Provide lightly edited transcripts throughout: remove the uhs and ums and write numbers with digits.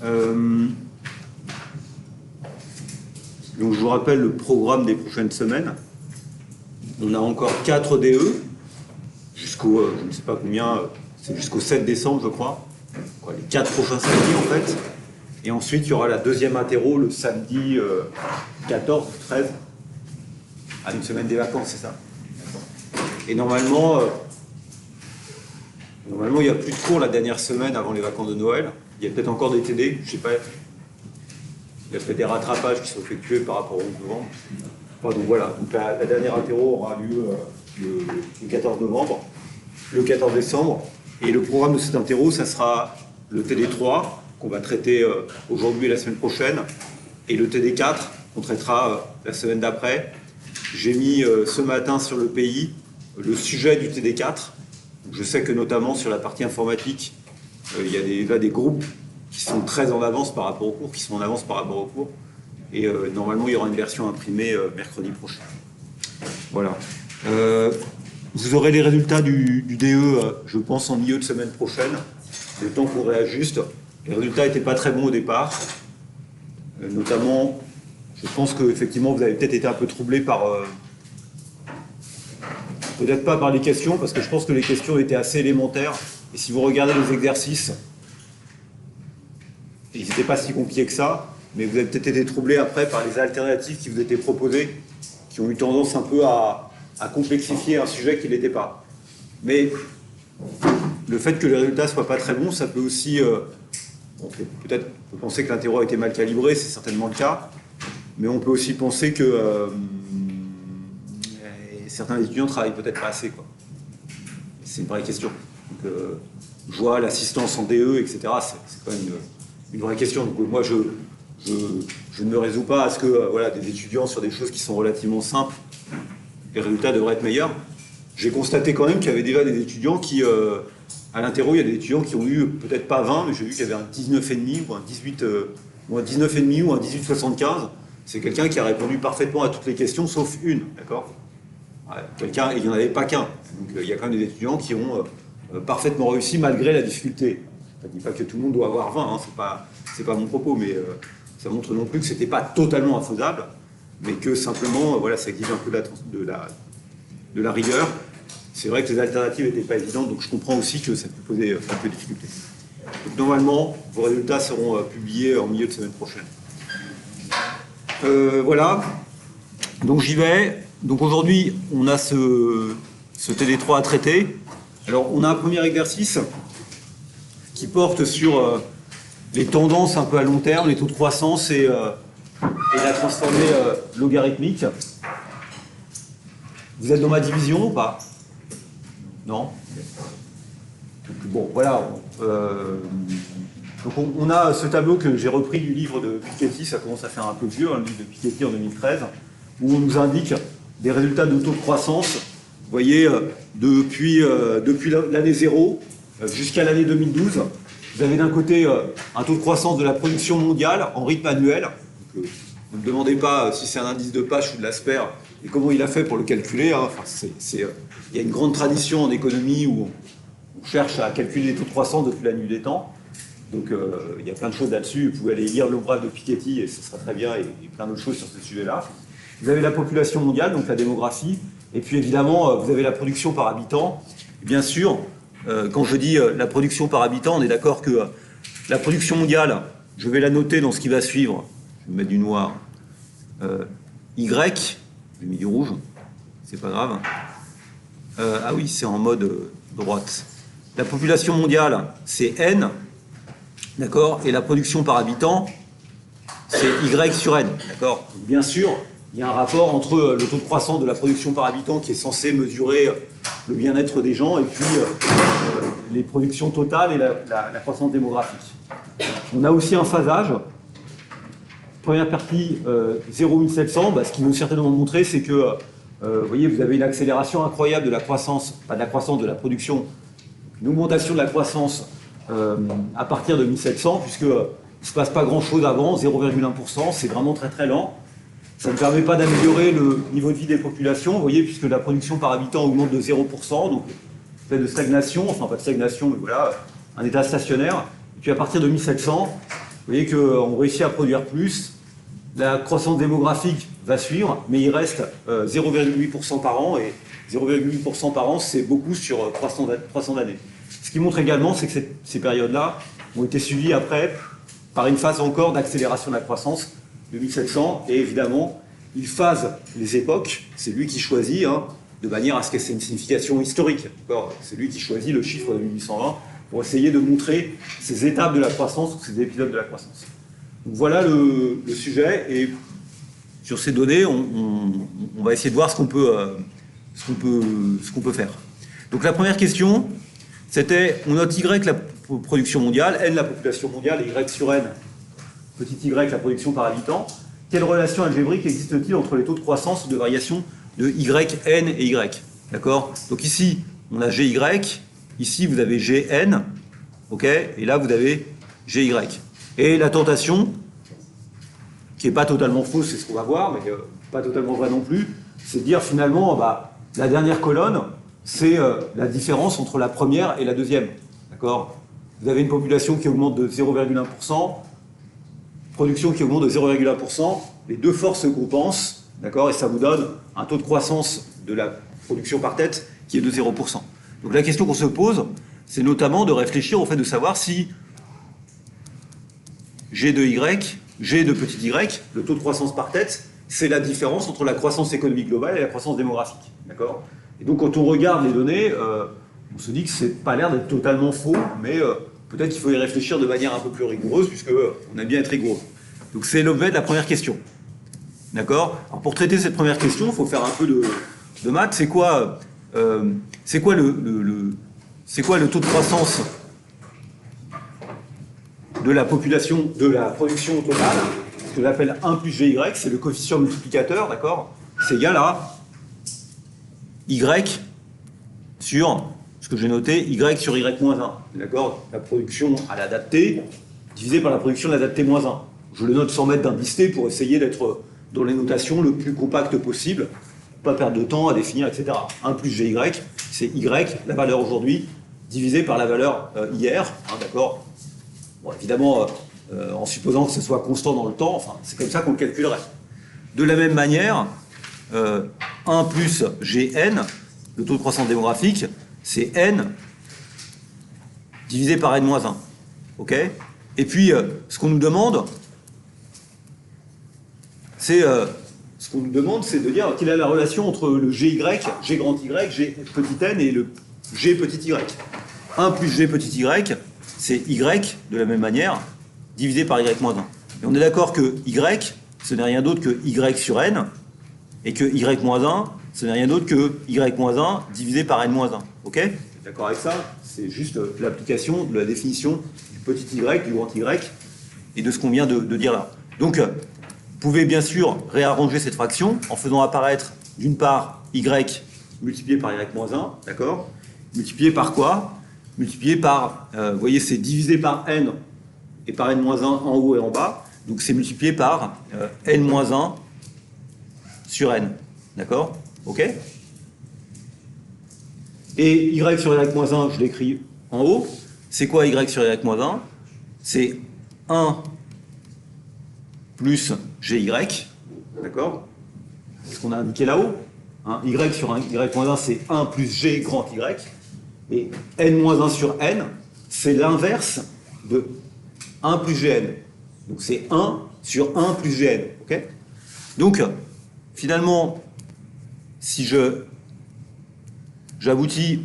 Donc je vous rappelle le programme des prochaines semaines. On a encore 4 DE jusqu'au, je ne sais pas combien, c'est jusqu'au 7 décembre je crois. Les 4 prochains samedis en fait. Et ensuite il y aura la deuxième interro le samedi 14 ou 13. À une semaine des vacances, c'est ça. Et normalement, il n'y a plus de cours la dernière semaine avant les vacances de Noël. Il y a peut-être encore des TD, je ne sais pas. Il y a peut-être des rattrapages qui sont effectués par rapport au 11 novembre. Enfin, donc voilà, donc la dernière interro aura lieu le 14 novembre, le 14 décembre. Et le programme de cette interro, ça sera le TD3, qu'on va traiter aujourd'hui et la semaine prochaine, et le TD4, qu'on traitera la semaine d'après. J'ai mis ce matin sur le pays le sujet du TD4. Je sais que notamment sur la partie informatique, il y a des groupes qui sont très en avance par rapport au cours, Et normalement, il y aura une version imprimée mercredi prochain. Voilà. Vous aurez les résultats du DE, je pense, en milieu de semaine prochaine, le temps qu'on réajuste. Les résultats n'étaient pas très bons au départ. Notamment, je pense qu'effectivement, vous avez peut-être été un peu troublé par... peut-être pas par les questions, parce que je pense que les questions étaient assez élémentaires. Et si vous regardez les exercices, ils n'étaient pas si compliqués que ça, mais vous avez peut-être été troublé après par les alternatives qui vous étaient proposées, qui ont eu tendance un peu à complexifier un sujet qui n'était pas. Mais le fait que les résultats ne soient pas très bons, ça peut aussi... peut-être on peut penser que l'interro a été mal calibré, c'est certainement le cas, mais on peut aussi penser que certains étudiants ne travaillent peut-être pas assez, quoi. C'est une vraie question. Donc, je vois l'assistance en DE, etc., c'est quand même une vraie question. Donc, moi, je ne me résous pas à ce que des étudiants sur des choses qui sont relativement simples, les résultats devraient être meilleurs. J'ai constaté quand même qu'il y avait déjà des étudiants qui, à l'interro, il y a des étudiants qui ont eu peut-être pas 20, mais j'ai vu qu'il y avait un 19,5 ou un 18, ou un 19,5 ou un 18,75. C'est quelqu'un qui a répondu parfaitement à toutes les questions, sauf une, d'accord ? Quelqu'un, il n'y en avait pas qu'un. Donc il y a quand même des étudiants qui ont parfaitement réussi malgré la difficulté. Je ne dis pas que tout le monde doit avoir 20, hein, c'est pas mon propos, mais ça montre non plus que ce n'était pas totalement infaisable, mais que simplement, ça exige un peu de la rigueur. C'est vrai que les alternatives n'étaient pas évidentes, donc je comprends aussi que ça peut poser un peu de difficulté. Donc normalement, vos résultats seront publiés en milieu de semaine prochaine. Voilà, donc j'y vais. Donc aujourd'hui, on a ce TD3 à traiter. Alors, on a un premier exercice qui porte sur les tendances un peu à long terme, les taux de croissance et la transformée logarithmique. Vous êtes dans ma division ou pas? Non? Donc, bon, voilà. Donc on a ce tableau que j'ai repris du livre de Piketty, ça commence à faire un peu vieux, le livre de Piketty en 2013, où on nous indique des résultats de taux de croissance, vous voyez, depuis l'année 0 jusqu'à l'année 2012. Vous avez d'un côté un taux de croissance de la production mondiale en rythme annuel. Donc, ne me demandez pas si c'est un indice de Pache ou de l'Asper et comment il a fait pour le calculer. Hein. Enfin, il y a une grande tradition en économie où on cherche à calculer les taux de croissance depuis la nuit des temps. Donc il y a plein de choses là-dessus. Vous pouvez aller lire l'ouvrage de Piketty et ce sera très bien, et plein d'autres choses sur ce sujet-là. Vous avez la population mondiale, donc la démographie, et puis évidemment, vous avez la production par habitant. Et bien sûr, quand je dis la production par habitant, on est d'accord que la production mondiale, je vais la noter dans ce qui va suivre. Je vais mettre du noir. Y, j'ai mis du rouge, c'est pas grave. Ah oui, c'est en mode droite. La population mondiale, c'est N, d'accord, et la production par habitant, c'est Y sur N, d'accord. Bien sûr, il y a un rapport entre le taux de croissance de la production par habitant qui est censé mesurer le bien-être des gens et puis les productions totales et la croissance démographique. On a aussi un phasage. Première partie, 0,1700, ce qui nous certainement montrer, c'est que vous voyez, vous avez une accélération incroyable de la croissance, pas de la croissance, de la production, une augmentation de la croissance à partir de 1700, puisque il ne se passe pas grand-chose avant, 0,1%, c'est vraiment très très lent. Ça ne permet pas d'améliorer le niveau de vie des populations, vous voyez, puisque la production par habitant augmente de 0%, donc fait de stagnation, enfin pas de stagnation, mais voilà, un état stationnaire. Et puis à partir de 1700, voyez qu'on réussit à produire plus. La croissance démographique va suivre, mais il reste 0,8% par an, et 0,8% par an, c'est beaucoup sur 300 années. Ce qui montre également, c'est que ces périodes-là ont été suivies après par une phase encore d'accélération de la croissance de 1700, et évidemment, il phase les époques, c'est lui qui choisit, hein, de manière à ce que c'est une signification historique. C'est lui qui choisit le chiffre de 1820 pour essayer de montrer ces étapes de la croissance ou ces épisodes de la croissance. Donc voilà le sujet, et sur ces données, on va essayer de voir ce qu'on peut faire. Donc la première question, c'était, on note Y la production mondiale, N la population mondiale, et Y sur N, petit y la production par habitant. Quelle relation algébrique existe-t-il entre les taux de croissance ou de variation de Y, N et Y? D'accord? Donc ici, on a GY, ici vous avez GN, ok? Et là vous avez GY. Et la tentation, qui n'est pas totalement fausse, c'est ce qu'on va voir, mais pas totalement vrai non plus, c'est de dire finalement, bah, la dernière colonne, c'est la différence entre la première et la deuxième. D'accord? Vous avez une population qui augmente de 0,1%, production qui augmente de 0,1%, les deux forces se compensent, d'accord? Et ça vous donne un taux de croissance de la production par tête qui est de 0%. Donc la question qu'on se pose, c'est notamment de réfléchir au fait de savoir si G de Y, G de petit y, le taux de croissance par tête, c'est la différence entre la croissance économique globale et la croissance démographique. D'accord? Et donc quand on regarde les données, on se dit que c'est pas l'air d'être totalement faux, mais peut-être qu'il faut y réfléchir de manière un peu plus rigoureuse, puisque on aime bien être rigoureux. Donc c'est l'objet de la première question. D'accord? Alors pour traiter cette première question, il faut faire un peu de maths. C'est quoi le taux de croissance de la population, de la production totale? Ce que j'appelle 1 plus GY, c'est le coefficient multiplicateur, d'accord? C'est égal à Y sur, ce que j'ai noté, Y sur Y moins 1. D'accord? La production à la date T divisé par la production à la date T moins 1. Je le note sans mettre d'indice T pour essayer d'être dans les notations le plus compact possible, pas perdre de temps à définir, etc. 1 plus GY, c'est Y, la valeur aujourd'hui, divisé par la valeur hier, hein, d'accord? Bon, évidemment, en supposant que ce soit constant dans le temps, enfin, c'est comme ça qu'on le calculerait. De la même manière, 1 plus Gn, le taux de croissance démographique, c'est N divisé par N moins 1. OK? Et puis, ce qu'on nous demande, c'est de dire quelle est la relation entre le GY, G grand Y, G petit n et le G petit y. 1 plus G petit y, c'est Y, de la même manière, divisé par Y moins 1. Et on est d'accord que Y, ce n'est rien d'autre que Y sur N, et que Y moins 1, ce n'est rien d'autre que Y moins 1 divisé par N moins 1. OK? D'accord avec ça? C'est juste l'application de la définition du petit y, du grand Y, et de ce qu'on vient de dire là. Donc, vous pouvez bien sûr réarranger cette fraction en faisant apparaître, d'une part, Y multiplié par Y moins 1, d'accord? Multiplié par quoi? Multiplié par, vous voyez, c'est divisé par N et par N moins 1 en haut et en bas. Donc, c'est multiplié par N moins 1 sur N. D'accord? OK? Et Y sur Y moins 1, je l'écris en haut. C'est quoi Y sur Y moins 1? C'est 1 plus GY, d'accord? C'est ce qu'on a indiqué là-haut. Hein, Y sur Y moins 1, c'est 1 plus G grand Y. Et N moins 1 sur N, c'est l'inverse de 1 plus Gn. Donc c'est 1 sur 1 plus Gn. Okay? Donc, finalement, si j'aboutis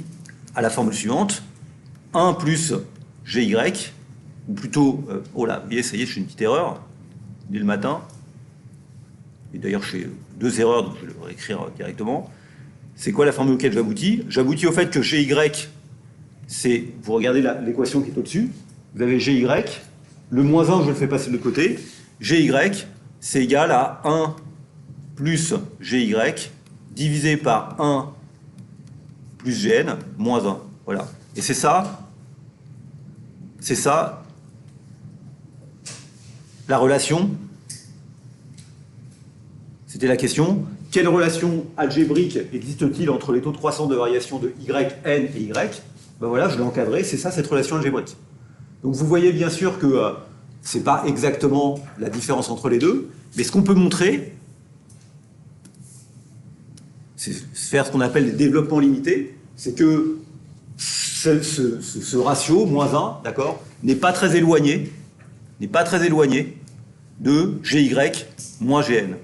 à la formule suivante, 1 plus GY, ou plutôt, oh là, vous voyez, ça y est, je fais une petite erreur, dès le matin, et d'ailleurs je fais 2 erreurs, donc je vais le réécrire directement. C'est quoi la formule auquel j'aboutis? J'aboutis au fait que GY, c'est, vous regardez l'équation qui est au-dessus, vous avez GY, le moins 1, je le fais passer de l'autre côté, GY, c'est égal à 1 plus GY, divisé par 1 plus Gn, moins 1. Voilà. Et c'est ça, la relation. C'était la question. Quelle relation algébrique existe-t-il entre les taux de croissance de variation de Y, N et Y? Ben voilà, je l'ai encadré, c'est ça cette relation algébrique. Donc vous voyez bien sûr que c'est pas exactement la différence entre les deux, mais ce qu'on peut montrer, c'est faire ce qu'on appelle des développements limités, c'est que ce ratio, moins 1, d'accord, n'est pas très éloigné de GY moins GN.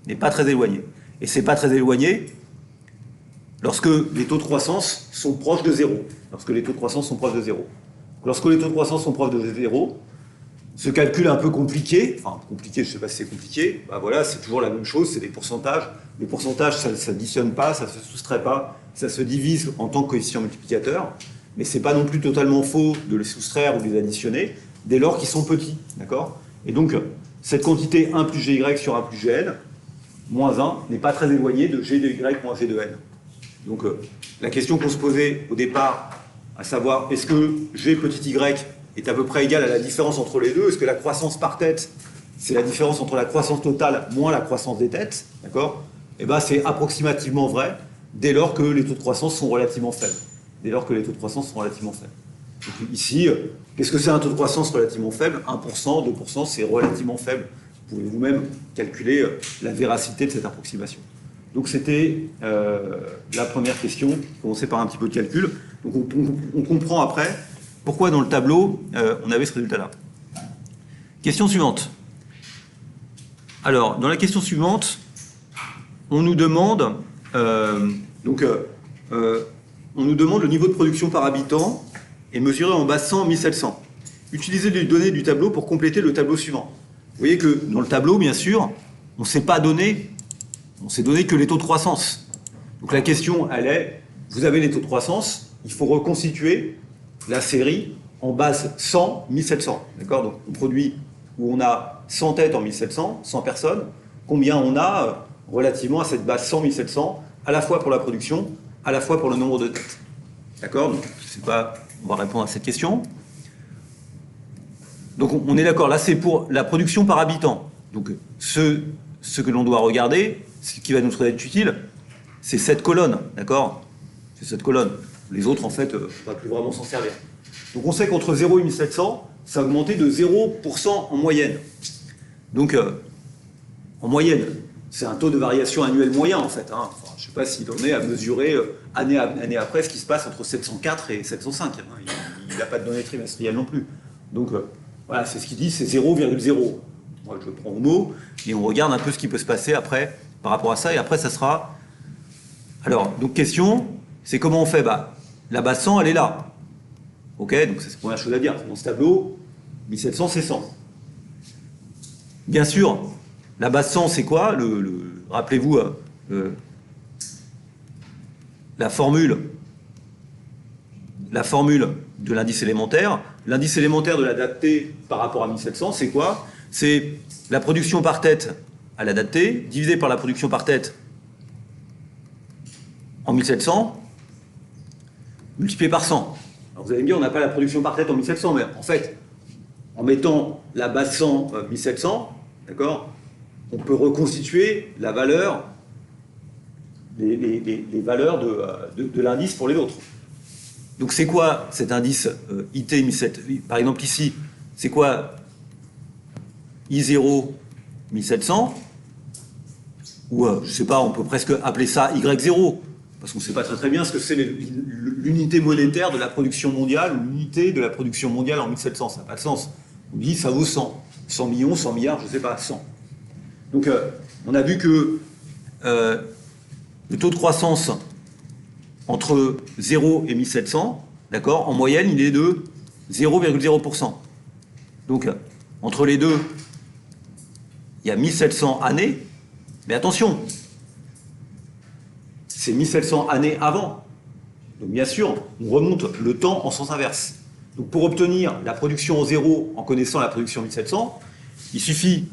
N'est pas très éloigné. Et c'est pas très éloigné lorsque les taux de croissance sont proches de 0. Lorsque les taux de croissance sont proches de 0. Lorsque les taux de croissance sont proches de 0, ce calcul un peu compliqué, enfin compliqué, je ne sais pas si c'est compliqué, bah voilà, c'est toujours la même chose, c'est des pourcentages. Les pourcentages, ça ne s'additionne pas, ça ne se soustrait pas, ça se divise en tant que coefficient multiplicateur, mais ce n'est pas non plus totalement faux de les soustraire ou de les additionner, dès lors qu'ils sont petits, d'accord? Et donc, cette quantité 1 plus GY sur 1 plus GN, moins 1, n'est pas très éloignée de G de Y moins G de N. Donc, la question qu'on se posait au départ, à savoir, est-ce que G petit y est à peu près égal à la différence entre les deux? Est-ce que la croissance par tête, c'est la différence entre la croissance totale moins la croissance des têtes? D'accord? Eh bien, c'est approximativement vrai dès lors que les taux de croissance sont relativement faibles. Dès lors que les taux de croissance sont relativement faibles. Donc ici, qu'est-ce que c'est un taux de croissance relativement faible? 1%, 2%, c'est relativement faible. Vous pouvez vous-même calculer la véracité de cette approximation. Donc c'était la première question, commencer par un petit peu de calcul. Donc on comprend après pourquoi dans le tableau on avait ce résultat-là. Question suivante. Alors, dans la question suivante, on nous demande on nous demande le niveau de production par habitant et mesuré en base 100 1700. Utilisez les données du tableau pour compléter le tableau suivant. Vous voyez que dans le tableau, bien sûr, on ne s'est pas donné, on s'est donné que les taux de croissance. Donc la question, elle est, vous avez les taux de croissance, il faut reconstituer la série en base 100 1700. D'accord? Donc on produit où on a 100 têtes en 1700, 100 personnes, combien on a relativement à cette base 100 1700, à la fois pour la production, à la fois pour le nombre de têtes. D'accord? Donc, je sais pas, on va répondre à cette question. Donc, on est d'accord, là, c'est pour la production par habitant. Donc, ce que l'on doit regarder, ce qui va nous être utile, c'est cette colonne, d'accord? C'est cette colonne. Les autres, en fait, on ne va plus vraiment s'en servir. Donc, on sait qu'entre 0 et 1700, ça a augmenté de 0% en moyenne. Donc, en moyenne, c'est un taux de variation annuel moyen, en fait. Hein. Enfin, je ne sais pas s'il en est à mesurer année après ce qui se passe entre 704 et 705. Hein. Il n'a pas de données trimestrielles non plus. Donc, voilà, c'est ce qu'il dit, c'est 0,0. Moi, je le prends au mot, et on regarde un peu ce qui peut se passer après, par rapport à ça, et après, ça sera... Alors, donc, question, c'est comment on fait? Bah, la base 100, elle est là. Ok, donc c'est la première chose à dire. Dans ce tableau, 1700, c'est 100. Bien sûr, la base 100, c'est quoi? Rappelez-vous la formule de l'indice élémentaire. L'indice élémentaire de la date T par rapport à 1700, c'est quoi? C'est la production par tête à la date T, divisé par la production par tête en 1700, multiplié par 100. Alors vous allez me dire, on n'a pas la production par tête en 1700, mais en fait, en mettant la base 100 1700, d'accord, on peut reconstituer la valeur, les valeurs de l'indice pour les autres. Donc c'est quoi cet indice IT 1700? Par exemple ici, c'est quoi I0 1700? Ou je ne sais pas, on peut presque appeler ça Y0, parce qu'on ne sait pas très bien ce que c'est l'unité monétaire de la production mondiale, ou l'unité de la production mondiale en 1700, ça n'a pas de sens. On dit ça vaut 100. 100 millions, 100 milliards, je ne sais pas, 100. Donc on a vu que le taux de croissance entre 0 et 1700, d'accord, en moyenne, il est de 0,0%. Donc entre les deux, il y a 1700 années, mais attention, c'est 1700 années avant. Donc bien sûr, on remonte le temps en sens inverse. Donc pour obtenir la production en zéro en connaissant la production en 1700, il suffit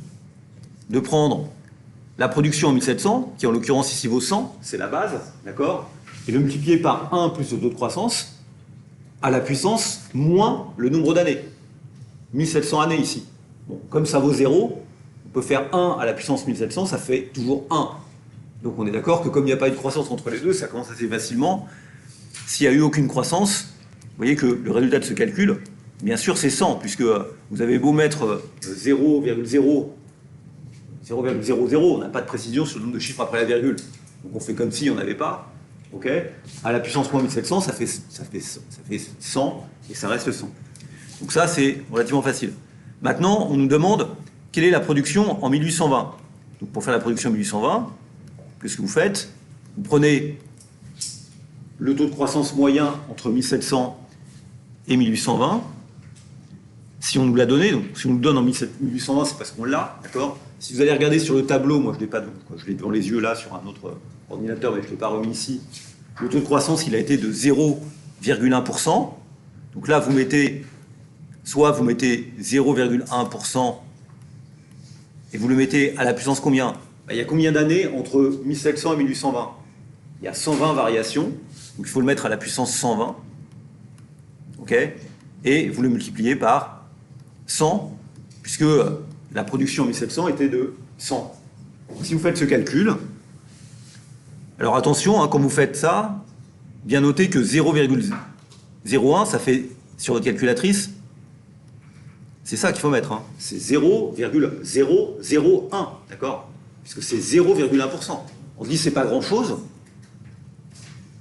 de prendre la production en 1700, qui en l'occurrence ici vaut 100, c'est la base, d'accord, et le multiplier par 1 plus le taux de croissance, à la puissance moins le nombre d'années. 1700 années ici. Bon, comme ça vaut 0, on peut faire 1 à la puissance 1700, ça fait toujours 1. Donc on est d'accord que comme il n'y a pas eu de croissance entre les deux, ça commence assez facilement. S'il n'y a eu aucune croissance, vous voyez que le résultat de ce calcul, bien sûr c'est 100, puisque vous avez beau mettre 0,0, on n'a pas de précision sur le nombre de chiffres après la virgule. Donc on fait comme si on n'avait pas. Ok, à la puissance moins 1700, ça fait 100, et ça reste 100. Donc ça, c'est relativement facile. Maintenant, on nous demande quelle est la production en 1820. Donc pour faire la production en 1820, qu'est-ce que vous faites? Vous prenez le taux de croissance moyen entre 1700 et 1820. Si on nous l'a donné, donc si on nous le donne en 1820, c'est parce qu'on l'a, d'accord? Si vous allez regarder sur le tableau, moi je l'ai devant les yeux là sur un autre ordinateur, mais je ne l'ai pas remis ici. Le taux de croissance, il a été de 0,1%. Donc là, vous mettez 0,1% et vous le mettez à la puissance combien? Il y a combien d'années entre 1700 et 1820? Il y a 120 variations, donc il faut le mettre à la puissance 120. Ok? Et vous le multipliez par 100, puisque la production en 1700 était de 100. Donc, si vous faites ce calcul, alors attention, hein, quand vous faites ça, bien noter que 0,01, ça fait, sur votre calculatrice, c'est ça qu'il faut mettre. Hein. C'est 0,001, d'accord? Puisque c'est 0,1%. On se dit c'est pas grand-chose,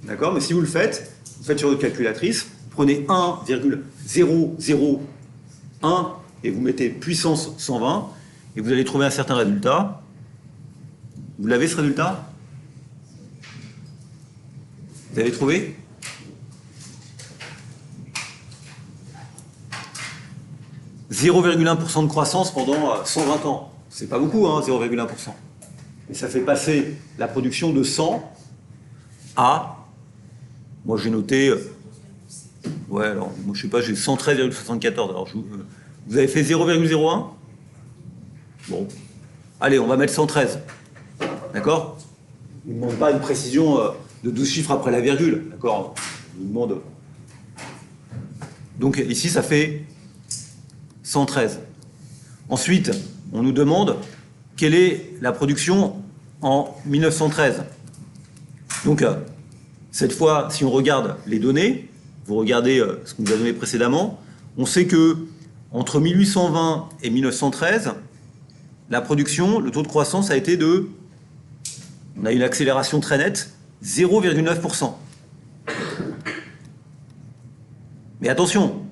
d'accord? Mais si vous faites sur votre calculatrice, prenez 1,001 et vous mettez puissance 120, et vous allez trouver un certain résultat. Vous l'avez ce résultat? Vous avez trouvé? « 0,1% de croissance pendant 120 ans. C'est pas beaucoup, hein, 0,1%. Et ça fait passer la production de 100 à... Moi, j'ai noté... ouais, alors, moi, je sais pas, j'ai 113,74. Alors, vous avez fait 0,01? Bon. Allez, on va mettre 113. D'accord? Il ne demande pas une précision de 12 chiffres après la virgule. D'accord? Il demande... Donc, ici, ça fait 113. Ensuite, on nous demande quelle est la production en 1913. Donc, cette fois, si on regarde les données, vous regardez ce qu'on nous a donné précédemment, on sait que entre 1820 et 1913, la production, le taux de croissance a été de... On a une accélération très nette, 0,9%. Mais attention,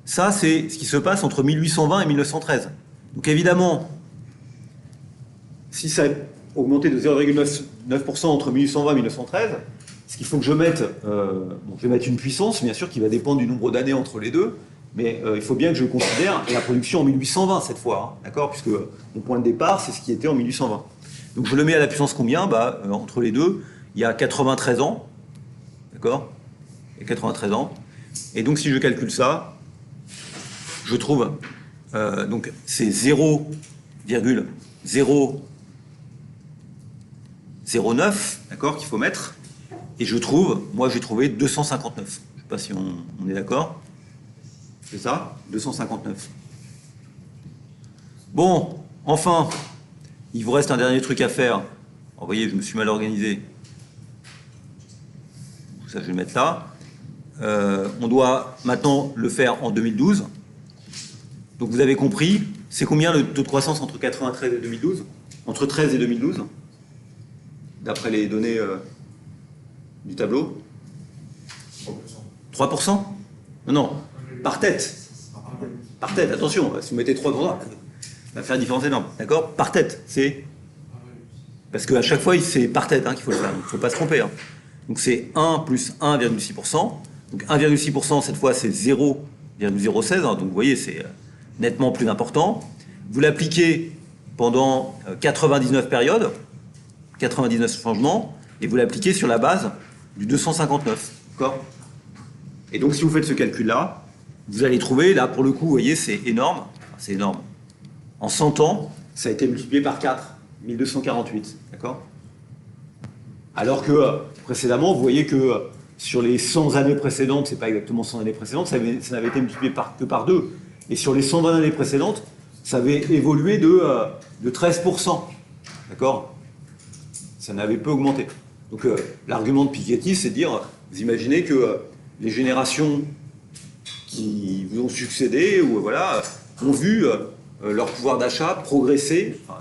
ça c'est ce qui se passe entre 1820 et 1913. Donc évidemment, si ça a augmenté de 0,9% entre 1820 et 1913, ce qu'il faut que je mette, je vais mettre une puissance, bien sûr, qui va dépendre du nombre d'années entre les deux, mais il faut bien que je considère la production en 1820 cette fois, hein, d'accord? Puisque mon point de départ, c'est ce qui était en 1820. Donc je le mets à la puissance combien? Entre les deux, il y a 93 ans, d'accord? Il y a 93 ans. Et donc si je calcule ça, je trouve, donc c'est 0,009, d'accord, qu'il faut mettre. Et je trouve, moi j'ai trouvé 259. Je ne sais pas si on est d'accord. C'est ça? 259. Bon, enfin, il vous reste un dernier truc à faire. Alors, vous voyez, je me suis mal organisé. Ça, je vais le mettre là. On doit maintenant le faire en 2012. Donc vous avez compris, c'est combien le taux de croissance entre 93 et 2012? Entre 13 et 2012, d'après les données du tableau? 3%? Non, par tête. Par tête, attention, si vous mettez 3 ça va faire une différence énorme. D'accord? Par tête, c'est... Parce qu'à chaque fois, c'est par tête qu'il faut le faire, il ne faut pas se tromper. Hein. Donc c'est 1 plus 1,6%. Donc 1,6%, cette fois, c'est 0,016. Hein. Donc vous voyez, c'est nettement plus important. Vous l'appliquez pendant 99 périodes, 99 changements, et vous l'appliquez sur la base du 259. D'accord? Et donc si vous faites ce calcul-là, vous allez trouver, là pour le coup, vous voyez, c'est énorme. C'est énorme. En 100 ans, ça a été multiplié par 4, 1248. D'accord? Alors que précédemment, vous voyez que sur les 100 années précédentes, c'est pas exactement 100 années précédentes, ça n'avait été multiplié que par 2. Et sur les 120 années précédentes, ça avait évolué de 13%. D'accord? Ça n'avait pas augmenté. Donc l'argument de Piketty, c'est de dire, vous imaginez que les générations qui vous ont succédé ou voilà, ont vu leur pouvoir d'achat progresser, enfin,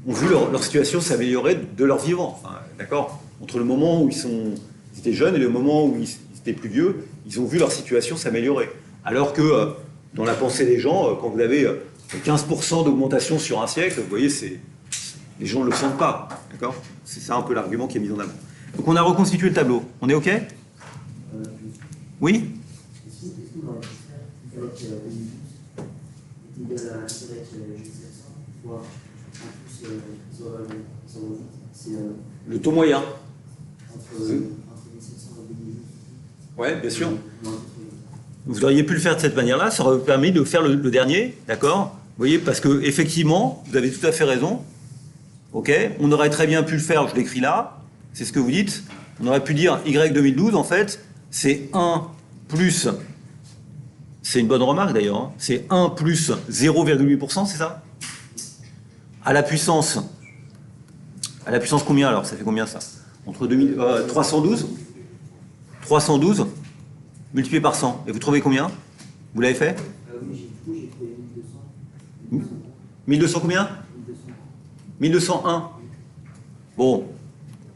ont vu leur situation s'améliorer de leur vivant. Enfin, d'accord ? Entre le moment où ils étaient jeunes et le moment où ils étaient plus vieux, ils ont vu leur situation s'améliorer. Alors que dans la pensée des gens, quand vous avez 15% d'augmentation sur un siècle, vous voyez, les gens ne le sentent pas. D'accord ? C'est ça un peu l'argument qui est mis en avant. Donc on a reconstitué le tableau. On est OK ? Oui ? Est-ce que dans le système, est égal à 1 avec G700 fois en plus 0,8, c'est le taux moyen. entre 1700 et 2012. Oui, bien sûr. Vous auriez pu le faire de cette manière-là, ça aurait permis de faire le dernier, d'accord ? Vous voyez, parce que effectivement, vous avez tout à fait raison. OK ? On aurait très bien pu le faire, je l'écris là, c'est ce que vous dites. On aurait pu dire Y 2012, en fait, c'est 1 plus, c'est une bonne remarque d'ailleurs, hein, c'est 1 plus 0,8%, c'est ça ? À la puissance combien alors ? Ça fait combien ça ? Entre 312 multiplié par 100. Et vous trouvez combien ? Vous l'avez fait ? Oui, j'ai trouvé 1200. 1200 combien ? 1201. Bon, vous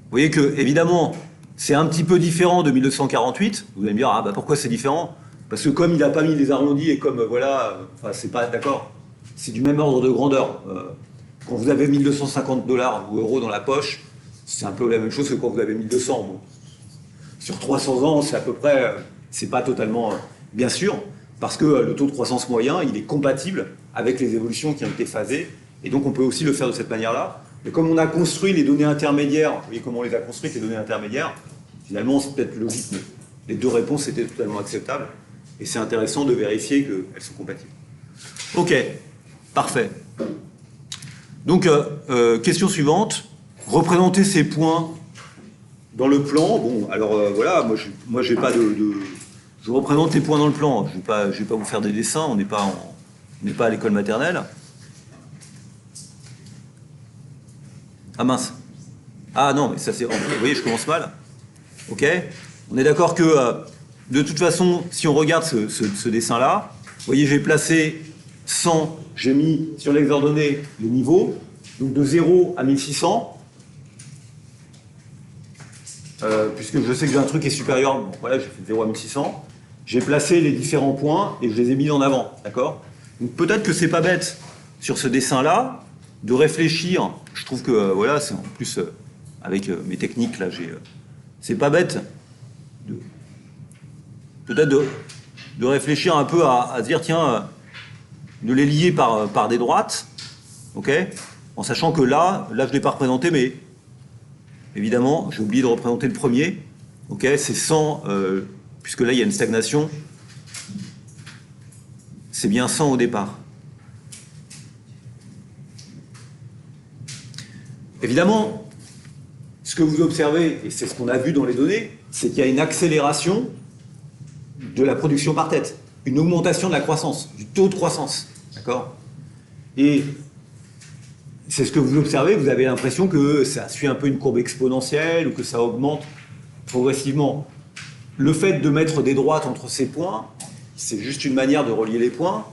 voyez que, évidemment, c'est un petit peu différent de 1248. Vous allez me dire, ah bah pourquoi c'est différent ? Parce que comme il n'a pas mis les arrondis et comme, voilà, enfin, c'est pas, d'accord, c'est du même ordre de grandeur. Quand vous avez 1250 $ ou euros dans la poche, c'est un peu la même chose que quand vous avez 1200. Bon. Sur 300 ans, c'est à peu près, c'est pas totalement, bien sûr, parce que le taux de croissance moyen, il est compatible avec les évolutions qui ont été phasées, et donc on peut aussi le faire de cette manière-là. Mais comme on a construit les données intermédiaires, vous voyez comment on les a construites, les données intermédiaires, finalement c'est peut-être logique, mais les deux réponses étaient totalement acceptables, et c'est intéressant de vérifier qu'elles sont compatibles. Ok, parfait. Donc, question suivante, représenter ces points dans le plan. Bon, alors voilà, moi j'ai pas je représente les points dans le plan. Je vais pas vous faire des dessins. On n'est pas à l'école maternelle. Ah mince. Ah non, mais ça c'est. Vous voyez, je commence mal. Ok. On est d'accord que de toute façon, si on regarde ce dessin-là, vous voyez, j'ai placé 100. J'ai mis sur l'hexordonnée les niveaux, donc de 0 à 1600. Puisque je sais que j'ai un truc qui est supérieur, bon, voilà, j'ai fait 0 à 1600, j'ai placé les différents points et je les ai mis en avant, d'accord ? Donc peut-être que c'est pas bête, sur ce dessin-là, de réfléchir, je trouve que, voilà, c'est en plus, avec mes techniques, là, c'est pas bête, peut-être de réfléchir un peu à se dire, tiens, de les lier par des droites, ok ? En sachant que là, je ne l'ai pas représenté, mais évidemment, j'ai oublié de représenter le premier. Ok, c'est 100, puisque là, il y a une stagnation. C'est bien 100 au départ. Évidemment, ce que vous observez, et c'est ce qu'on a vu dans les données, c'est qu'il y a une accélération de la production par tête, une augmentation de la croissance, du taux de croissance. D'accord ? Et c'est ce que vous observez, vous avez l'impression que ça suit un peu une courbe exponentielle ou que ça augmente progressivement. Le fait de mettre des droites entre ces points, c'est juste une manière de relier les points,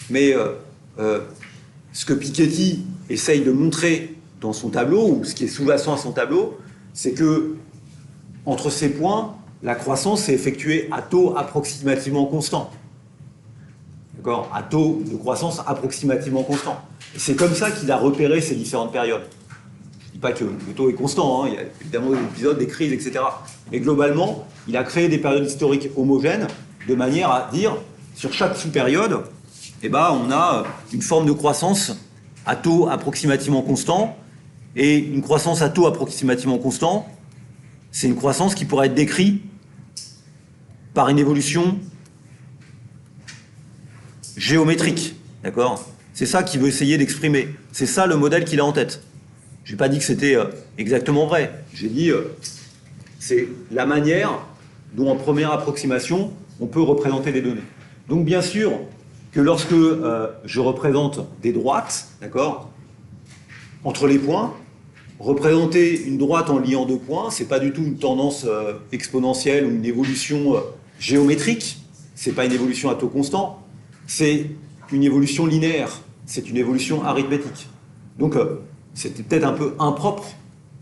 mais ce que Piketty essaye de montrer dans son tableau, ou ce qui est sous-jacent à son tableau, c'est que entre ces points, la croissance est effectuée à taux approximativement constant. D'accord ? À taux de croissance approximativement constant. Et c'est comme ça qu'il a repéré ces différentes périodes. Je ne dis pas que le taux est constant, hein, il y a évidemment des épisodes, des crises, etc. Mais globalement, il a créé des périodes historiques homogènes de manière à dire, sur chaque sous-période, eh ben, on a une forme de croissance à taux approximativement constant. Et une croissance à taux approximativement constant, c'est une croissance qui pourrait être décrite par une évolution géométrique, d'accord ? C'est ça qu'il veut essayer d'exprimer. C'est ça le modèle qu'il a en tête. Je n'ai pas dit que c'était exactement vrai. J'ai dit c'est la manière dont, en première approximation, on peut représenter les données. Donc, bien sûr que lorsque je représente des droites, d'accord, entre les points, représenter une droite en liant deux points, c'est pas du tout une tendance exponentielle ou une évolution géométrique, c'est pas une évolution à taux constant, c'est une évolution linéaire, c'est une évolution arithmétique. Donc, c'était peut-être un peu impropre,